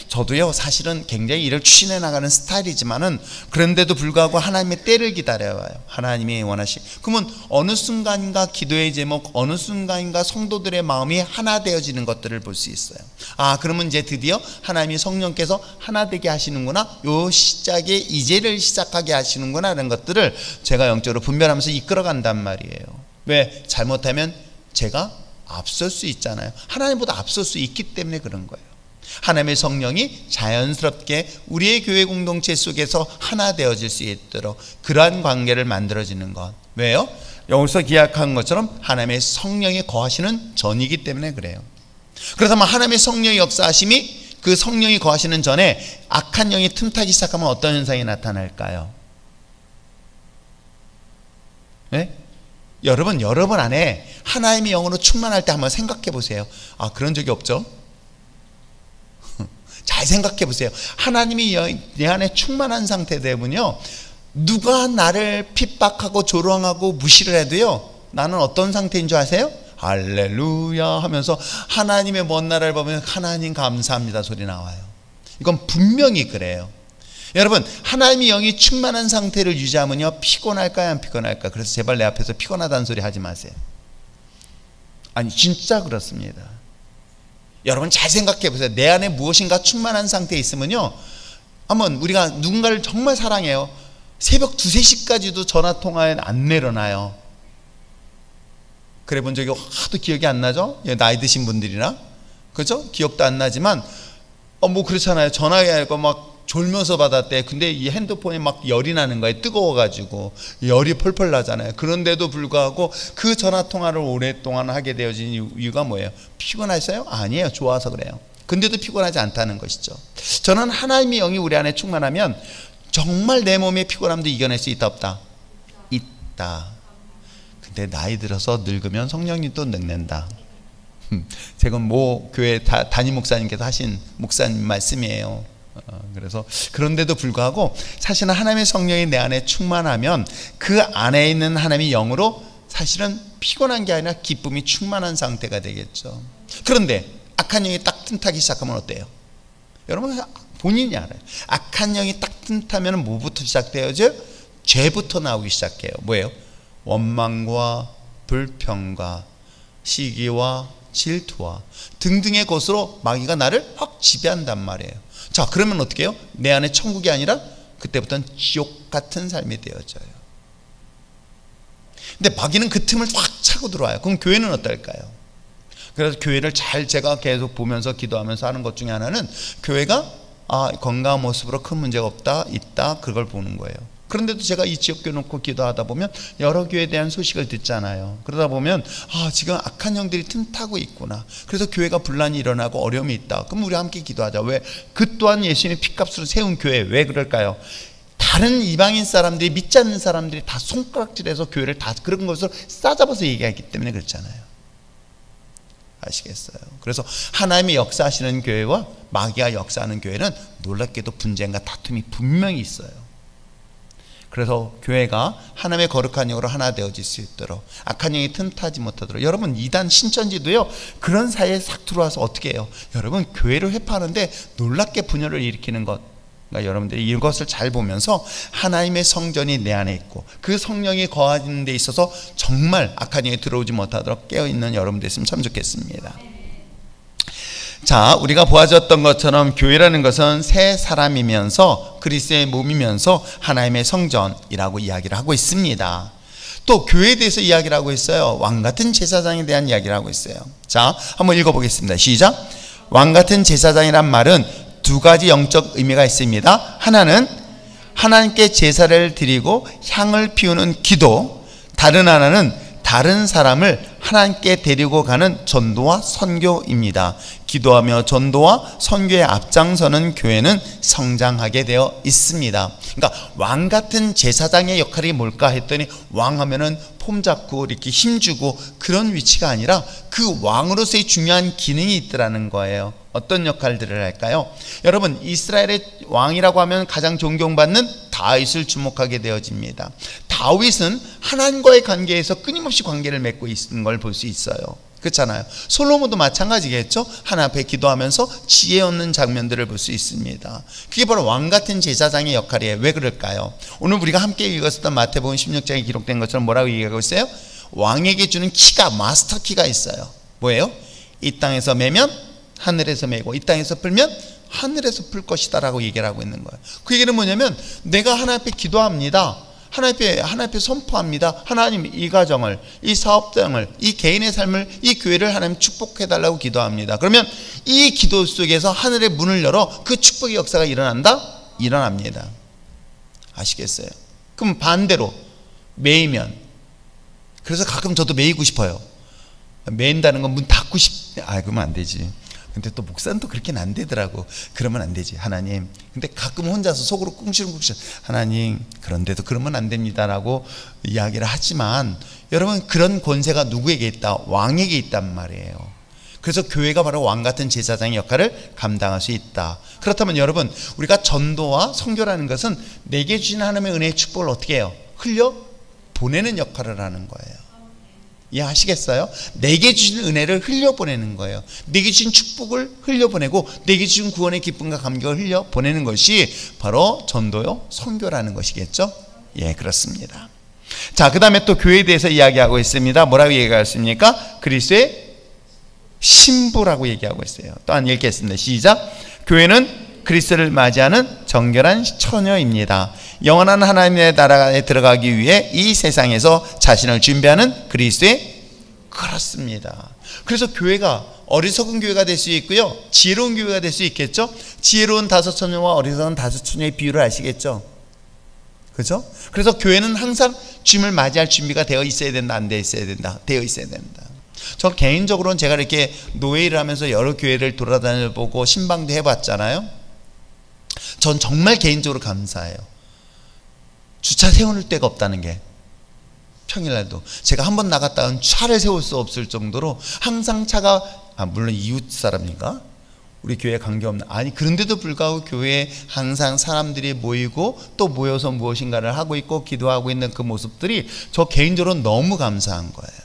저도요, 사실은 굉장히 일을 추진해 나가는 스타일이지만은, 그런데도 불구하고 하나님의 때를 기다려와요. 하나님이 그러면 어느 순간인가 기도의 제목, 어느 순간인가 성도들의 마음이 하나 되어지는 것들을 볼 수 있어요. 아, 그러면 이제 드디어 하나님이 성령께서 하나 되게 하시는구나, 요 시작에 이제를 시작하게 하시는구나 하는 것들을 제가 영적으로 분별하면서 이끌어간단 말이에요. 왜? 잘못하면 제가 앞설 수 있잖아요. 하나님보다 앞설 수 있기 때문에 그런 거예요. 하나님의 성령이 자연스럽게 우리의 교회 공동체 속에서 하나 되어질 수 있도록 그러한 관계를 만들어지는 것. 왜요? 여기서 기약한 것처럼 하나님의 성령이 거하시는 전이기 때문에 그래요. 그렇다면 하나님의 성령의 역사하심이 그 성령이 거하시는 전에 악한 영이 틈타기 시작하면 어떤 현상이 나타날까요? 네? 여러분 안에 하나님의 영으로 충만할 때 한번 생각해 보세요. 아, 그런 적이 없죠? 잘 생각해 보세요. 하나님이 내 안에 충만한 상태 되면요, 누가 나를 핍박하고 조롱하고 무시를 해도요, 나는 어떤 상태인 줄 아세요? 할렐루야 하면서 하나님의 먼 나라를 보면 하나님 감사합니다 소리 나와요. 이건 분명히 그래요. 여러분, 하나님의 영이 충만한 상태를 유지하면요, 피곤할까요, 안 피곤할까요? 그래서 제발 내 앞에서 피곤하다는 소리 하지 마세요. 아니, 진짜 그렇습니다. 여러분 잘 생각해 보세요. 내 안에 무엇인가 충만한 상태에 있으면요, 한번 우리가 누군가를 정말 사랑해요. 새벽 2, 3시까지도 전화통화에 안 내려놔요. 그래 본 적이 하도 기억이 안 나죠? 나이 드신 분들이나, 그죠? 기억도 안 나지만 뭐 그렇잖아요. 전화가 막 졸면서 받았대. 근데 이 핸드폰에 막 열이 나는 거예요. 뜨거워가지고 열이 펄펄 나잖아요. 그런데도 불구하고 그 전화통화를 오랫동안 하게 되어진 이유가 뭐예요? 피곤했어요? 아니에요. 좋아서 그래요. 근데도 피곤하지 않다는 것이죠. 저는 하나님의 영이 우리 안에 충만하면 정말 내 몸의 피곤함도 이겨낼 수 있다 없다? 있다. 근데 나이 들어서 늙으면 성령이 또 늙는다. 제가 모 교회 담임 목사님께서 하신 목사님 말씀이에요. 그래서 그런데도 불구하고 사실은 하나님의 성령이 내 안에 충만하면 그 안에 있는 하나님의 영으로 사실은 피곤한 게 아니라 기쁨이 충만한 상태가 되겠죠. 그런데 악한 영이 딱 틈타기 시작하면 어때요? 여러분 본인이 알아요. 악한 영이 딱 틈타면 뭐부터 시작되어져? 죄부터 나오기 시작해요. 뭐예요? 원망과 불평과 시기와 질투와 등등의 것으로 마귀가 나를 확 지배한단 말이에요. 자, 그러면 어떻게 해요? 내 안에 천국이 아니라 그때부터는 지옥 같은 삶이 되어져요. 근데 마귀는 그 틈을 확 차고 들어와요. 그럼 교회는 어떨까요? 그래서 교회를 잘 제가 계속 보면서 기도하면서 하는 것 중에 하나는 교회가 건강한 모습으로 큰 문제가 없다, 있다, 그걸 보는 거예요. 그런데도 제가 이 지역교회 놓고 기도하다 보면 여러 교회에 대한 소식을 듣잖아요. 그러다 보면 지금 악한 영들이 틈타고 있구나. 그래서 교회가 분란이 일어나고 어려움이 있다. 그럼 우리 함께 기도하자. 왜? 그 또한 예수님의 피값으로 세운 교회. 왜 그럴까요? 다른 이방인 사람들이, 믿지 않는 사람들이 다 손가락질해서 교회를 다 그런 것으로 싸잡아서 얘기하기 때문에 그렇잖아요. 아시겠어요? 그래서 하나님이 역사하시는 교회와 마귀가 역사하는 교회는 놀랍게도 분쟁과 다툼이 분명히 있어요. 그래서 교회가 하나님의 거룩한 영으로 하나 되어질 수 있도록, 악한 영이 틈타지 못하도록. 여러분 이단 신천지도요, 그런 사이에 싹 들어와서 어떻게 해요? 여러분 교회를 회파하는데 놀랍게 분열을 일으키는 것. 그러니까 여러분들이 이것을 잘 보면서 하나님의 성전이 내 안에 있고 그 성령이 거하는 데 있어서 정말 악한 영이 들어오지 못하도록 깨어있는 여러분들 있으면 참 좋겠습니다. 자, 우리가 보아졌던 것처럼 교회라는 것은 새 사람이면서 그리스도의 몸이면서 하나님의 성전이라고 이야기를 하고 있습니다. 또 교회에 대해서 이야기를 하고 있어요. 왕같은 제사장에 대한 이야기를 하고 있어요. 자, 한번 읽어보겠습니다. 시작. 왕같은 제사장이란 말은 두 가지 영적 의미가 있습니다. 하나는 하나님께 제사를 드리고 향을 피우는 기도, 다른 하나는 다른 사람을 하나님께 데리고 가는 전도와 선교입니다. 기도하며 전도와 선교에 앞장서는 교회는 성장하게 되어 있습니다. 그러니까 왕 같은 제사장의 역할이 뭘까 했더니, 왕하면은 폼 잡고 이렇게 힘주고 그런 위치가 아니라 그 왕으로서의 중요한 기능이 있더라는 거예요. 어떤 역할들을 할까요? 여러분, 이스라엘의 왕이라고 하면 가장 존경받는 다윗을 주목하게 되어집니다. 다윗은 하나님과의 관계에서 끊임없이 관계를 맺고 있는 걸 볼 수 있어요. 그렇잖아요. 솔로몬도 마찬가지겠죠. 하나님 앞에 기도하면서 지혜 얻는 장면들을 볼 수 있습니다. 그게 바로 왕같은 제사장의 역할이에요. 왜 그럴까요? 오늘 우리가 함께 읽었던 마태복음 16장에 기록된 것처럼 뭐라고 얘기하고 있어요? 왕에게 주는 키가, 마스터 키가 있어요. 뭐예요? 이 땅에서 매면 하늘에서 매고, 이 땅에서 풀면 하늘에서 풀 것이다 라고 얘기를 하고 있는 거예요. 그 얘기는 뭐냐면, 내가 하나님 앞에 기도합니다. 하나님 앞에 선포합니다. 하나님, 이 가정을, 이 사업장을, 이 개인의 삶을, 이 교회를 하나님 축복해달라고 기도합니다. 그러면 이 기도 속에서 하늘의 문을 열어 그 축복의 역사가 일어난다? 일어납니다. 아시겠어요? 그럼 반대로 매이면, 그래서 가끔 저도 매이고 싶어요. 매인다는 건 문 닫고 그러면 안 되지. 근데 또 목사는 또 그렇게는 안 되더라고. 그러면 안 되지, 하나님. 근데 가끔 혼자서 속으로 꿍시렁꿍시렁, 하나님, 그런데도 그러면 안 됩니다라고 이야기를 하지만, 여러분, 그런 권세가 누구에게 있다? 왕에게 있단 말이에요. 그래서 교회가 바로 왕 같은 제사장의 역할을 감당할 수 있다. 그렇다면 여러분, 우리가 전도와 선교라는 것은 내게 주신 하나님의 은혜의 축복을 어떻게 해요? 흘려 보내는 역할을 하는 거예요. 이해하시겠어요? 내게 주신 은혜를 흘려보내는 거예요. 내게 주신 축복을 흘려보내고 내게 주신 구원의 기쁨과 감격을 흘려보내는 것이 바로 전도요, 선교라는 것이겠죠? 예, 그렇습니다. 자, 그 다음에 또 교회에 대해서 이야기하고 있습니다. 뭐라고 얘기했습니까? 그리스도의 신부라고 얘기하고 있어요. 또 한 읽겠습니다. 시작. 교회는 그리스도를 맞이하는 정결한 처녀입니다. 영원한 하나님의 나라에 들어가기 위해 이 세상에서 자신을 준비하는 그리스도의, 그렇습니다. 그래서 교회가 어리석은 교회가 될 수 있고요, 지혜로운 교회가 될 수 있겠죠. 지혜로운 다섯 처녀와 어리석은 다섯 처녀의 비유를 아시겠죠? 그죠? 그래서 교회는 항상 주님을 맞이할 준비가 되어 있어야 된다, 안 되어 있어야 된다? 되어 있어야 된다. 저 개인적으로는 제가 이렇게 노예를 하면서 여러 교회를 돌아다녀보고 신방도 해봤잖아요. 전 정말 개인적으로 감사해요. 주차 세워놓을 데가 없다는 게. 평일날도 제가 한번 나갔다 차를 세울 수 없을 정도로 항상 차가, 물론 이웃 사람인가? 우리 교회에 관계없는, 아니 그런데도 불구하고 교회에 항상 사람들이 모이고 또 모여서 무엇인가를 하고 있고 기도하고 있는 그 모습들이 저 개인적으로 너무 감사한 거예요.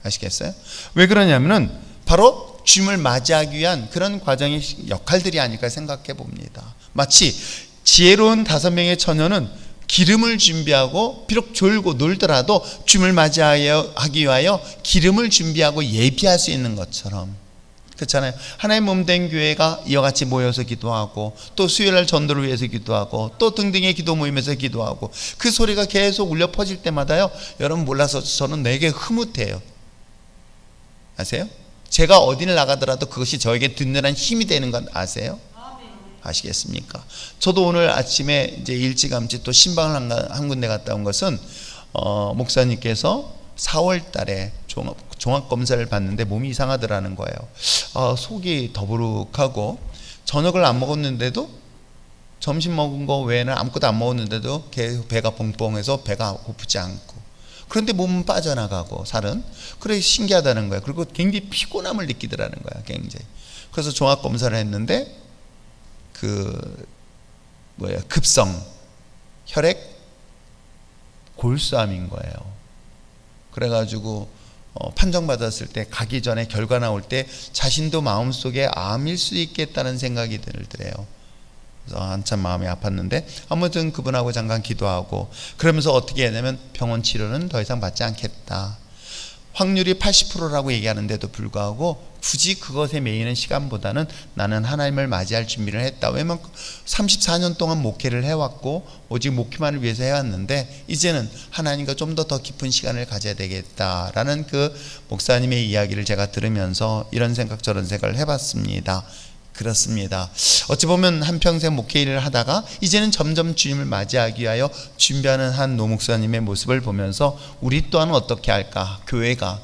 아시겠어요? 왜 그러냐면은 바로 주님을 맞이하기 위한 그런 과정의 역할들이 아닐까 생각해 봅니다. 마치 지혜로운 5명의 처녀는 기름을 준비하고 비록 졸고 놀더라도 주님을 맞이하기 위하여 기름을 준비하고 예비할 수 있는 것처럼, 그렇잖아요. 하나님 몸된 교회가 이와 같이 모여서 기도하고 또 수요일날 전도를 위해서 기도하고 또 등등의 기도 모임에서 기도하고 그 소리가 계속 울려 퍼질 때마다요, 여러분 몰라서 저는 내게 흐뭇해요. 아세요? 제가 어디를 나가더라도 그것이 저에게 든든한 힘이 되는 건 아세요? 아시겠습니까? 저도 오늘 아침에 이제 일찌감치 또 신방을 한 군데 갔다 온 것은 목사님께서 4월 달에 종합검사를 받는데 몸이 이상하더라는 거예요. 속이 더부룩하고 저녁을 안 먹었는데도, 점심 먹은 거 외에는 아무것도 안 먹었는데도 계속 배가 뻥뻥해서 배가 고프지 않고, 그런데 몸은 빠져나가고 살은, 그래 신기하다는 거예요. 그리고 굉장히 피곤함을 느끼더라는 거야, 굉장히. 그래서 종합검사를 했는데 급성 혈액 골수암인 거예요. 그래가지고 판정받았을 때, 가기 전에 결과 나올 때 자신도 마음속에 암일 수 있겠다는 생각이 들더래요. 그래서 한참 마음이 아팠는데 아무튼 그분하고 잠깐 기도하고, 그러면서 어떻게 했냐면 병원 치료는 더 이상 받지 않겠다. 확률이 80%라고 얘기하는데도 불구하고 굳이 그것에 매이는 시간보다는 나는 하나님을 맞이할 준비를 했다. 왜냐면 34년 동안 목회를 해왔고 오직 목회만을 위해서 해왔는데 이제는 하나님과 좀 더 깊은 시간을 가져야 되겠다라는 그 목사님의 이야기를 제가 들으면서 이런 생각 저런 생각을 해봤습니다. 그렇습니다. 어찌 보면 한평생 목회 일을 하다가 이제는 점점 주님을 맞이하기 위하여 준비하는 한 노목사님의 모습을 보면서 우리 또한 어떻게 할까? 교회가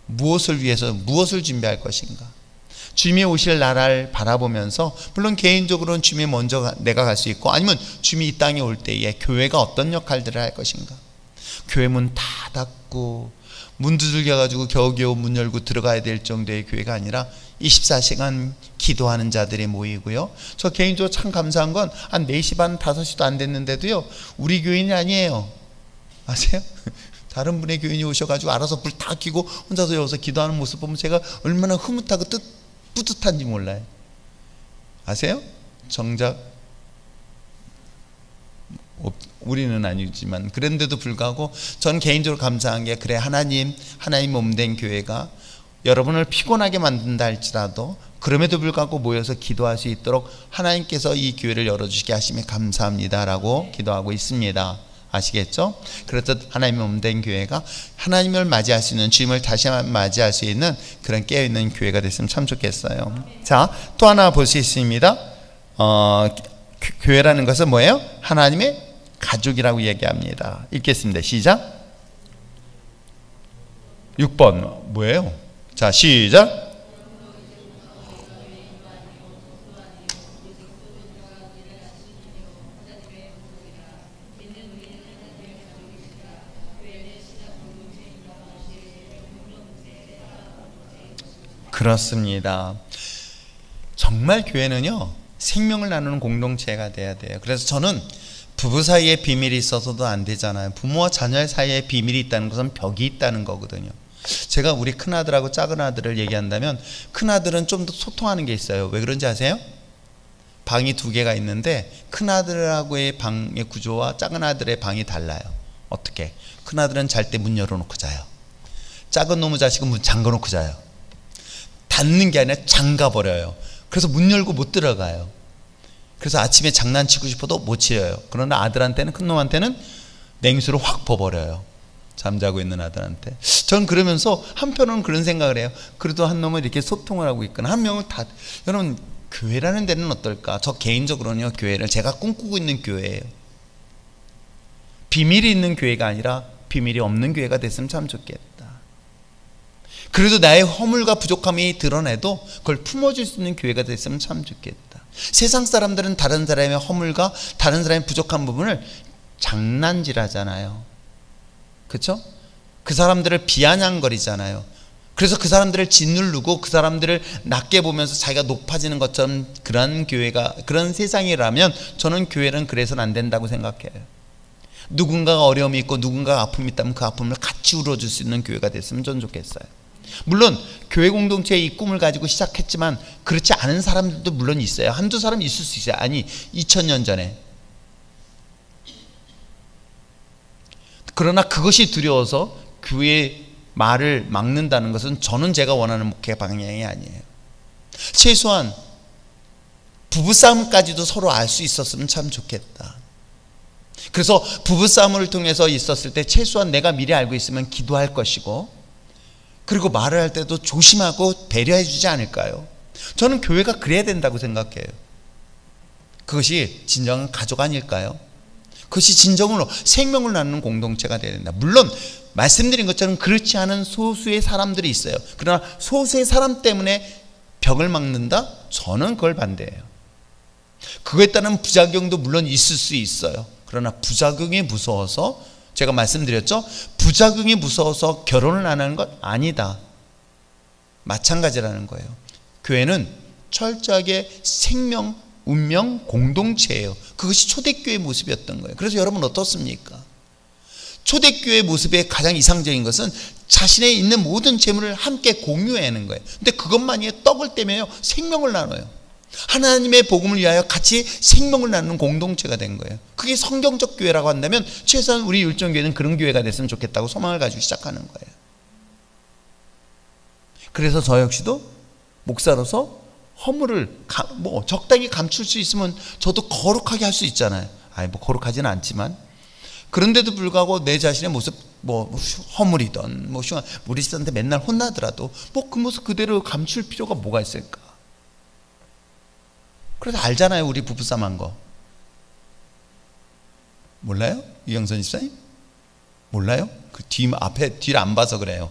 무엇을 위해서 무엇을 준비할 것인가? 주님이 오실 나라를 바라보면서, 물론 개인적으로는 주님이 먼저 내가 갈 수 있고, 아니면 주님이 이 땅에 올 때에 교회가 어떤 역할들을 할 것인가? 교회 문 다 닫고 문 두들겨가지고 겨우겨우 문 열고 들어가야 될 정도의 교회가 아니라 24시간 기도하는 자들이 모이고요. 저 개인적으로 참 감사한 건 한 4시 반 5시도 안 됐는데도요, 우리 교인이 아니에요. 아세요? 다른 분의 교인이 오셔가지고 알아서 불 다 켜고 혼자서 여기서 기도하는 모습 보면 제가 얼마나 흐뭇하고 뿌듯한지 몰라요. 아세요? 정작 우리는 아니지만 그런데도 불구하고 전 개인적으로 감사한 게, 그래 하나님 몸된 교회가 여러분을 피곤하게 만든다 할지라도 그럼에도 불구하고 모여서 기도할 수 있도록 하나님께서 이 기회를 열어주시게 하시면 감사합니다라고 기도하고 있습니다. 아시겠죠? 그렇듯 하나님의 몸된 교회가 하나님을 맞이할 수 있는, 주님을 다시 한번 맞이할 수 있는 그런 깨어있는 교회가 됐으면 참 좋겠어요. 자, 또 하나 볼 수 있습니다. 교회라는 것은 뭐예요? 하나님의 가족이라고 얘기합니다. 읽겠습니다. 시작. 6번 뭐예요? 자, 시작. 그렇습니다. 정말 교회는요, 생명을 나누는 공동체가 돼야 돼요. 그래서 저는 부부 사이에 비밀이 있어서도 안 되잖아요. 부모와 자녀 사이에 비밀이 있다는 것은 벽이 있다는 거거든요. 제가 우리 큰아들하고 작은아들을 얘기한다면, 큰아들은 좀 더 소통하는 게 있어요. 왜 그런지 아세요? 방이 2개가 있는데 큰아들하고의 방의 구조와 작은아들의 방이 달라요. 어떻게? 큰아들은 잘 때 문 열어놓고 자요. 작은 놈의 자식은 문 잠궈놓고 자요. 닫는 게 아니라 잠가버려요. 그래서 문 열고 못 들어가요. 그래서 아침에 장난치고 싶어도 못 치어요. 그러나 아들한테는, 큰 놈한테는 냉수를 확 퍼버려요. 잠자고 있는 아들한테. 전 그러면서 한편으로는 그런 생각을 해요. 그래도 한 놈은 이렇게 소통을 하고 있거나 한 명은 다, 여러분 교회라는 데는 어떨까? 저 개인적으로는요, 교회를 제가 꿈꾸고 있는 교회예요. 비밀이 있는 교회가 아니라 비밀이 없는 교회가 됐으면 참 좋겠다. 그래도 나의 허물과 부족함이 드러내도 그걸 품어줄 수 있는 교회가 됐으면 참 좋겠다. 세상 사람들은 다른 사람의 허물과 다른 사람의 부족한 부분을 장난질하잖아요. 그렇죠? 그 사람들을 비아냥거리잖아요. 그래서 그 사람들을 짓누르고 그 사람들을 낮게 보면서 자기가 높아지는 것처럼 그런 교회가, 그런 세상이라면 저는 교회는 그래서는 안 된다고 생각해요. 누군가가 어려움이 있고 누군가가 아픔이 있다면 그 아픔을 같이 울어줄 수 있는 교회가 됐으면 전 좋겠어요. 물론 교회 공동체의 이 꿈을 가지고 시작했지만 그렇지 않은 사람들도 물론 있어요. 한두 사람 있을 수 있어요. 아니, 2000년 전에. 그러나 그것이 두려워서 교회의 말을 막는다는 것은 저는 제가 원하는 목회 방향이 아니에요. 최소한 부부싸움까지도 서로 알 수 있었으면 참 좋겠다. 그래서 부부싸움을 통해서 있었을 때 최소한 내가 미리 알고 있으면 기도할 것이고, 그리고 말을 할 때도 조심하고 배려해 주지 않을까요? 저는 교회가 그래야 된다고 생각해요. 그것이 진정한 가족 아닐까요? 그것이 진정으로 생명을 나누는 공동체가 되어야 된다. 물론 말씀드린 것처럼 그렇지 않은 소수의 사람들이 있어요. 그러나 소수의 사람 때문에 벽을 막는다? 저는 그걸 반대해요. 그거에 따른 부작용도 물론 있을 수 있어요. 그러나 부작용이 무서워서, 제가 말씀드렸죠? 부작용이 무서워서 결혼을 안 하는 건 아니다. 마찬가지라는 거예요. 교회는 철저하게 생명, 운명 공동체예요. 그것이 초대교회의 모습이었던 거예요. 그래서 여러분 어떻습니까? 초대교회의 모습의 가장 이상적인 것은 자신의 있는 모든 재물을 함께 공유하는 거예요. 근데 그것만이 떡을 떼며요, 생명을 나눠요. 하나님의 복음을 위하여 같이 생명을 나누는 공동체가 된 거예요. 그게 성경적 교회라고 한다면 최소한 우리 율정교회는 그런 교회가 됐으면 좋겠다고 소망을 가지고 시작하는 거예요. 그래서 저 역시도 목사로서 허물을 적당히 감출 수 있으면 저도 거룩하게 할 수 있잖아요. 거룩하지는 않지만, 그런데도 불구하고 내 자신의 모습, 허물이든 우리 집사한테 맨날 혼나더라도 그 모습 그대로 감출 필요가 뭐가 있을까? 그래서 알잖아요. 우리 부부싸움한 거 몰라요? 이영선 집사님? 몰라요? 그 앞에 뒤를 안 봐서 그래요.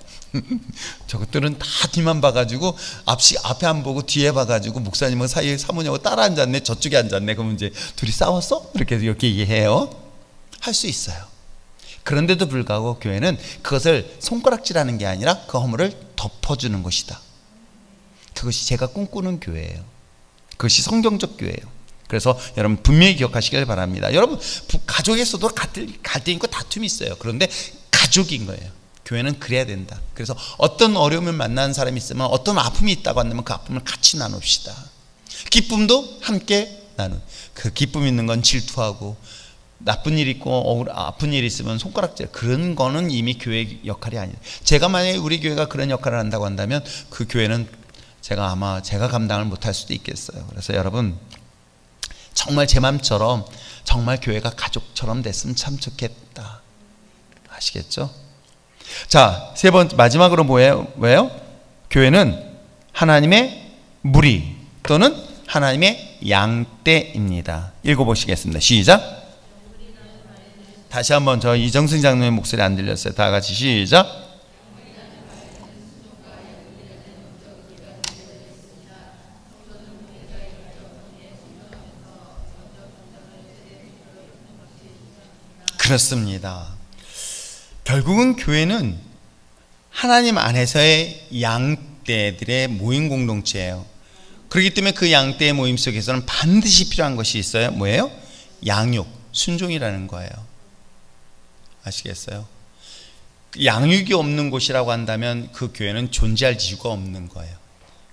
저것들은 다 뒤만 봐가지고 앞에 안 보고 뒤에 봐가지고 목사님은 사이에 사모님하고 따라 앉았네, 저쪽에 앉았네. 그러면 이제 둘이 싸웠어? 이렇게 얘기해요. 할 수 있어요. 그런데도 불구하고 교회는 그것을 손가락질하는 게 아니라 그 허물을 덮어주는 것이다. 그것이 제가 꿈꾸는 교회예요. 그것이 성경적 교회예요. 그래서 여러분 분명히 기억하시길 바랍니다. 여러분 가족에서도 갈등 있고 다툼이 있어요. 그런데 가족인 거예요. 교회는 그래야 된다. 그래서 어떤 어려움을 만나는 사람이 있으면, 어떤 아픔이 있다고 한다면 그 아픔을 같이 나눕시다. 기쁨도 함께 나누. 그 기쁨 있는 건 질투하고, 나쁜 일 있고 아픈 일 있으면 손가락질, 그런 거는 이미 교회의 역할이 아니에요. 제가 만약에 우리 교회가 그런 역할을 한다고 한다면 그 교회는 제가 감당을 못할 수도 있겠어요. 그래서 여러분 정말 제 마음처럼 정말 교회가 가족처럼 됐으면 참 좋겠다. 아시겠죠? 자, 세 번째, 마지막으로 뭐예요? 교회는 하나님의 무리 또는 하나님의 양떼입니다. 읽어보시겠습니다. 시작. 다시 한번 저 이정승 장로의 목소리 안 들렸어요. 다 같이 시작. 그렇습니다. 결국은 교회는 하나님 안에서의 양떼들의 모임 공동체예요. 그렇기 때문에 그 양떼의 모임 속에서는 반드시 필요한 것이 있어요. 뭐예요? 양육, 순종이라는 거예요. 아시겠어요? 양육이 없는 곳이라고 한다면 그 교회는 존재할 이유가 없는 거예요.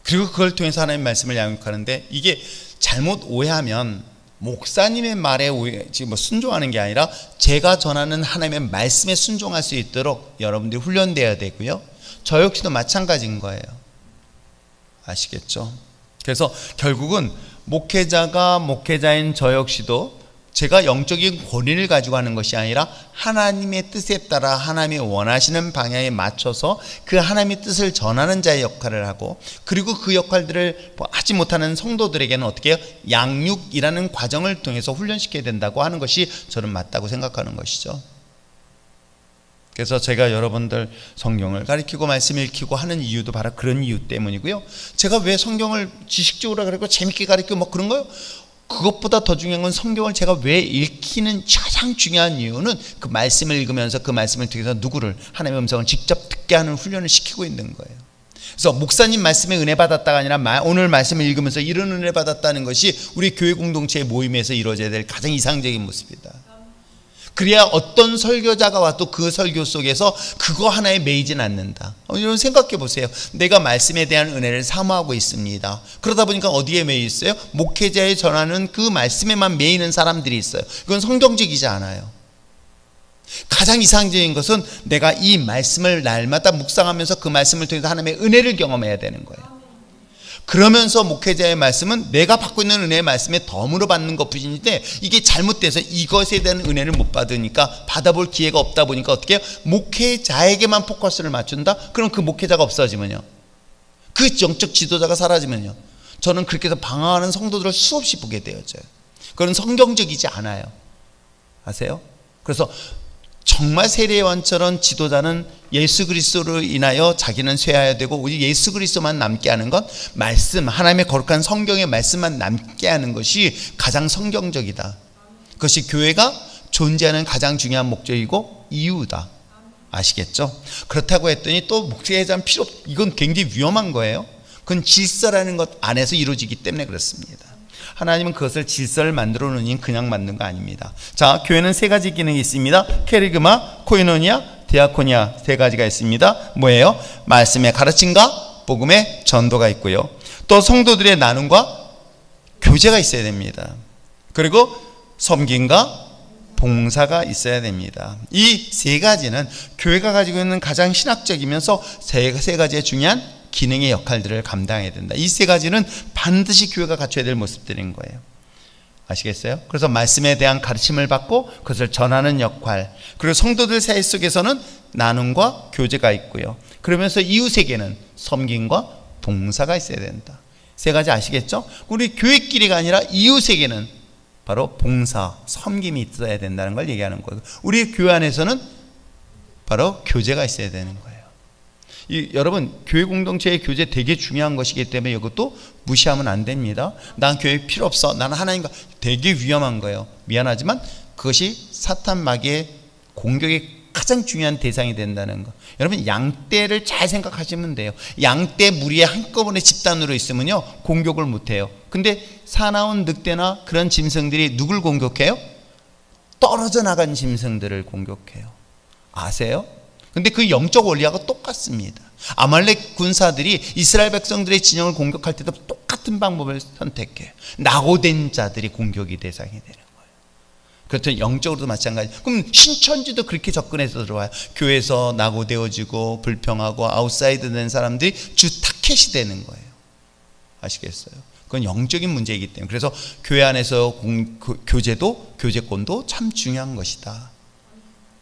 그리고 그걸 통해서 하나님의 말씀을 양육하는데, 이게 잘못 오해하면 목사님의 말에 지금 순종하는 게 아니라 제가 전하는 하나님의 말씀에 순종할 수 있도록 여러분들이 훈련되어야 되고요. 저 역시도 마찬가지인 거예요. 아시겠죠? 그래서 결국은 목회자가 목회자인 저 역시도 제가 영적인 권위를 가지고 하는 것이 아니라 하나님의 뜻에 따라 하나님이 원하시는 방향에 맞춰서 그 하나님의 뜻을 전하는 자의 역할을 하고, 그리고 그 역할들을 하지 못하는 성도들에게는 어떻게 해요? 양육이라는 과정을 통해서 훈련시켜야 된다고 하는 것이 저는 맞다고 생각하는 것이죠. 그래서 제가 여러분들 성경을 가르치고 말씀 읽히고 하는 이유도 바로 그런 이유 때문이고요. 제가 왜 성경을 지식적으로 가르치고 재밌게 가르치고 뭐 그런 거요? 그것보다 더 중요한 건 성경을 제가 왜 읽히는 가장 중요한 이유는 그 말씀을 읽으면서 그 말씀을 통해서 누구를 하나님의 음성을 직접 듣게 하는 훈련을 시키고 있는 거예요. 그래서 목사님 말씀에 은혜 받았다가 아니라 오늘 말씀을 읽으면서 이런 은혜 받았다는 것이 우리 교회 공동체의 모임에서 이루어져야 될 가장 이상적인 모습이다. 그래야 어떤 설교자가 와도 그 설교 속에서 그거 하나에 매이진 않는다. 여러분 생각해 보세요. 내가 말씀에 대한 은혜를 사모하고 있습니다. 그러다 보니까 어디에 매여 있어요? 목회자에 전하는 그 말씀에만 매이는 사람들이 있어요. 그건 성경적이지 않아요. 가장 이상적인 것은 내가 이 말씀을 날마다 묵상하면서 그 말씀을 통해서 하나님의 은혜를 경험해야 되는 거예요. 그러면서 목회자의 말씀은 내가 받고 있는 은혜의 말씀에 덤으로 받는 것뿐인데, 이게 잘못돼서 이것에 대한 은혜를 못 받으니까 받아볼 기회가 없다 보니까 어떻게 해요? 목회자에게만 포커스를 맞춘다? 그럼 그 목회자가 없어지면요, 그 영적 지도자가 사라지면요, 저는 그렇게 해서 방황하는 성도들을 수없이 보게 되어져요. 그건 성경적이지 않아요. 아세요? 그래서 정말 세례요한처럼 지도자는 예수 그리스도로 인하여 자기는 쇠하여야 되고 오직 예수 그리스도만 남게 하는 것, 말씀, 하나님의 거룩한 성경의 말씀만 남게 하는 것이 가장 성경적이다. 그것이 교회가 존재하는 가장 중요한 목적이고 이유다. 아시겠죠? 그렇다고 했더니 또 목회자는 필요 없, 이건 굉장히 위험한 거예요. 그건 질서라는 것 안에서 이루어지기 때문에 그렇습니다. 하나님은 그것을 질서를 만들어 놓으니 그냥 만든 거 아닙니다. 자, 교회는 세 가지 기능이 있습니다. 케리그마, 코이노니아, 디아코니아, 세 가지가 있습니다. 뭐예요? 말씀의 가르침과 복음의 전도가 있고요. 또 성도들의 나눔과 교제가 있어야 됩니다. 그리고 섬김과 봉사가 있어야 됩니다. 이 세 가지는 교회가 가지고 있는 가장 신학적이면서 세 가지의 중요한 기능의 역할들을 감당해야 된다. 이 세 가지는 반드시 교회가 갖춰야 될 모습들인 거예요. 아시겠어요? 그래서 말씀에 대한 가르침을 받고 그것을 전하는 역할, 그리고 성도들 사이 속에서는 나눔과 교제가 있고요. 그러면서 이웃에게는 섬김과 봉사가 있어야 된다. 세 가지 아시겠죠? 우리 교회끼리가 아니라 이웃에게는 바로 봉사, 섬김이 있어야 된다는 걸 얘기하는 거예요. 우리 교회 안에서는 바로 교제가 있어야 되는 거예요. 여러분, 교회 공동체의 교제 되게 중요한 것이기 때문에 이것도 무시하면 안 됩니다. 난 교회 필요 없어, 나는 하나님과, 되게 위험한 거예요. 미안하지만 그것이 사탄 마귀의 공격의 가장 중요한 대상이 된다는 거. 여러분, 양떼를 잘 생각하시면 돼요. 양떼 무리에 한꺼번에 집단으로 있으면요 공격을 못해요. 근데 사나운 늑대나 그런 짐승들이 누굴 공격해요? 떨어져 나간 짐승들을 공격해요. 아세요? 근데 그 영적 원리하고 똑같습니다. 아말렉 군사들이 이스라엘 백성들의 진영을 공격할 때도 똑같은 방법을 선택해요. 낙오된 자들이 공격이 대상이 되는 거예요. 그렇듯 영적으로도 마찬가지. 그럼 신천지도 그렇게 접근해서 들어와요. 교회에서 낙오되어지고 불평하고 아웃사이드 된 사람들이 주 타켓이 되는 거예요. 아시겠어요? 그건 영적인 문제이기 때문에. 그래서 교회 안에서 교제도, 교제권도 참 중요한 것이다.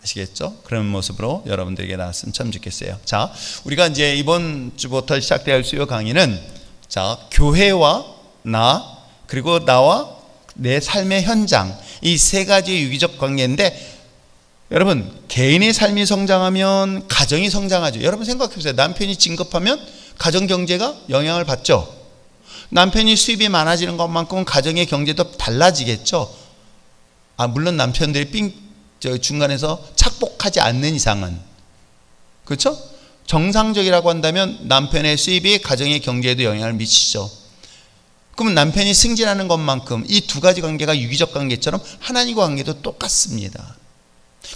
아시겠죠? 그런 모습으로 여러분들에게 나왔으면 참 좋겠어요. 자, 우리가 이제 이번 주부터 시작될 수요 강의는, 자, 교회와 나, 그리고 나와 내 삶의 현장, 이 세 가지의 유기적 관계인데, 여러분, 개인의 삶이 성장하면 가정이 성장하죠. 여러분 생각해 보세요. 남편이 진급하면 가정 경제가 영향을 받죠. 남편이 수입이 많아지는 것만큼은 가정의 경제도 달라지겠죠. 물론 남편들이 저 중간에서 착복하지 않는 이상은, 그렇죠? 정상적이라고 한다면 남편의 수입이 가정의 경제에도 영향을 미치죠. 그러면 남편이 승진하는 것만큼 이 두 가지 관계가 유기적 관계처럼 하나님과 관계도 똑같습니다.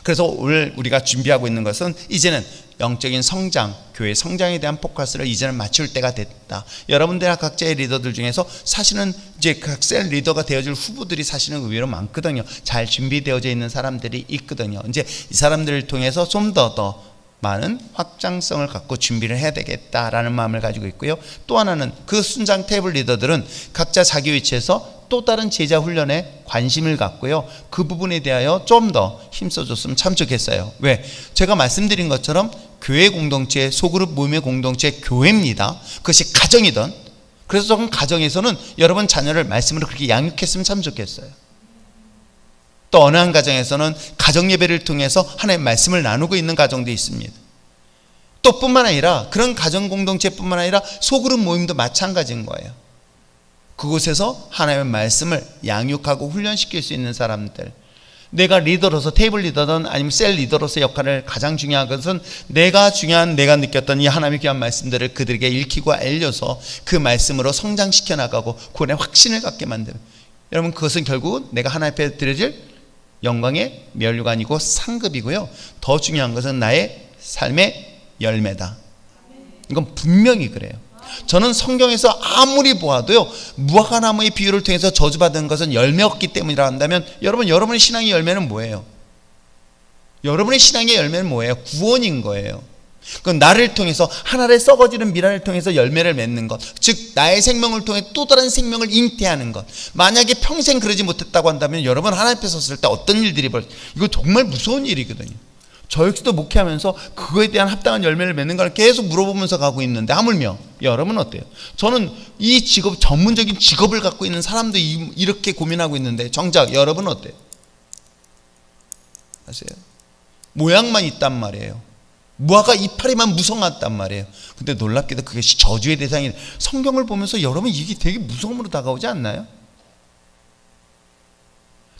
그래서 오늘 우리가 준비하고 있는 것은 이제는 영적인 성장, 교회 성장에 대한 포커스를 이제는 맞출 때가 됐다. 여러분들 각자의 리더들 중에서 사실은 이제 각 셀 리더가 되어줄 후보들이 사실은 의외로 많거든요. 잘 준비되어져 있는 사람들이 있거든요. 이제 이 사람들을 통해서 좀 더 많은 확장성을 갖고 준비를 해야 되겠다라는 마음을 가지고 있고요. 또 하나는 그 순장 테이블 리더들은 각자 자기 위치에서 또 다른 제자 훈련에 관심을 갖고요. 그 부분에 대하여 좀 더 힘써줬으면 참 좋겠어요. 왜? 제가 말씀드린 것처럼 교회 공동체, 소그룹 모임의 공동체 교회입니다. 그것이 가정이든, 그래서 조금 가정에서는 여러분 자녀를 말씀으로 그렇게 양육했으면 참 좋겠어요. 또 어느 한 가정에서는 가정 예배를 통해서 하나님의 말씀을 나누고 있는 가정도 있습니다. 또 뿐만 아니라 그런 가정 공동체뿐만 아니라 소그룹 모임도 마찬가지인 거예요. 그곳에서 하나님의 말씀을 양육하고 훈련시킬 수 있는 사람들, 내가 리더로서 테이블 리더든 아니면 셀 리더로서 역할을 가장 중요한 것은 내가 느꼈던 이 하나님의 귀한 말씀들을 그들에게 읽히고 알려서 그 말씀으로 성장시켜 나가고 그 안에 확신을 갖게 만드는, 여러분 그것은 결국 내가 하나님 앞에 드려질 영광의 면류가 아니고 상급이고요. 더 중요한 것은 나의 삶의 열매다. 이건 분명히 그래요. 저는 성경에서 아무리 보아도요, 무화과나무의 비유를 통해서 저주받은 것은 열매 없기 때문이라 한다면 여러분의 신앙의 열매는 뭐예요? 여러분의 신앙의 열매는 뭐예요? 구원인 거예요. 그건 나를 통해서 하나의 썩어지는 미랄을 통해서 열매를 맺는 것, 즉 나의 생명을 통해 또 다른 생명을 잉태하는 것. 만약에 평생 그러지 못했다고 한다면 여러분 하나님 앞에 섰을 때 어떤 일들이 이거 정말 무서운 일이거든요. 저 역시도 목회하면서 그거에 대한 합당한 열매를 맺는 걸 계속 물어보면서 가고 있는데, 하물며 여러분은 어때요? 저는 이 직업, 전문적인 직업을 갖고 있는 사람도 이렇게 고민하고 있는데 정작 여러분은 어때요? 아세요? 모양만 있단 말이에요. 무화과 이파리만 무성했단 말이에요. 근데 놀랍게도 그것이 저주의 대상이, 성경을 보면서 여러분 이게 되게 무서움으로 다가오지 않나요?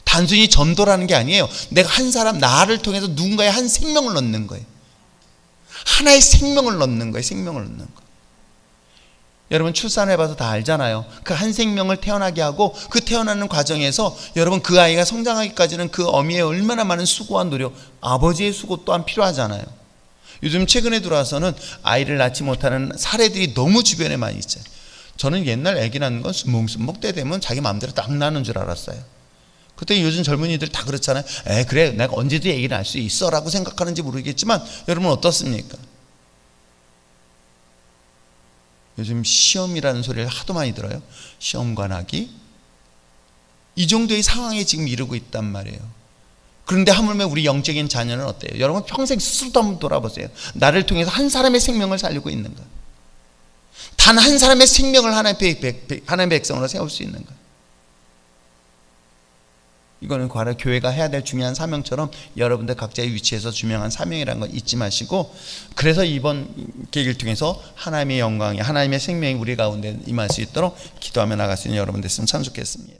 단순히 전도라는 게 아니에요. 내가 한 사람, 나를 통해서 누군가의 한 생명을 넣는 거예요. 하나의 생명을 넣는 거예요. 생명을 넣는 거. 여러분 출산해봐서 다 알잖아요. 그 한 생명을 태어나게 하고 그 태어나는 과정에서 여러분 그 아이가 성장하기까지는 그 어미의 얼마나 많은 수고와 노력, 아버지의 수고 또한 필요하잖아요. 요즘 최근에 들어와서는 아이를 낳지 못하는 사례들이 너무 주변에 많이 있어요. 저는 옛날 아기 낳는 건 순복순복 때 되면 자기 마음대로 딱 낳는 줄 알았어요. 그때 요즘 젊은이들 다 그렇잖아요. 그래 내가 언제든 아기 낳을 수 있어 라고 생각하는지 모르겠지만 여러분 어떻습니까? 요즘 시험이라는 소리를 하도 많이 들어요. 시험관 하기, 이 정도의 상황에 지금 이르고 있단 말이에요. 그런데 하물며 우리 영적인 자녀는 어때요? 여러분 평생 스스로도 한번 돌아보세요. 나를 통해서 한 사람의 생명을 살리고 있는가? 단 한 사람의 생명을 하나님의 백성으로 세울 수 있는가? 이거는 과거 교회가 해야 될 중요한 사명처럼 여러분들 각자의 위치에서 중요한 사명이라는 거 잊지 마시고, 그래서 이번 계기를 통해서 하나님의 영광이, 하나님의 생명이 우리 가운데 임할 수 있도록 기도하며 나갈 수 있는 여러분 됐으면 참 좋겠습니다.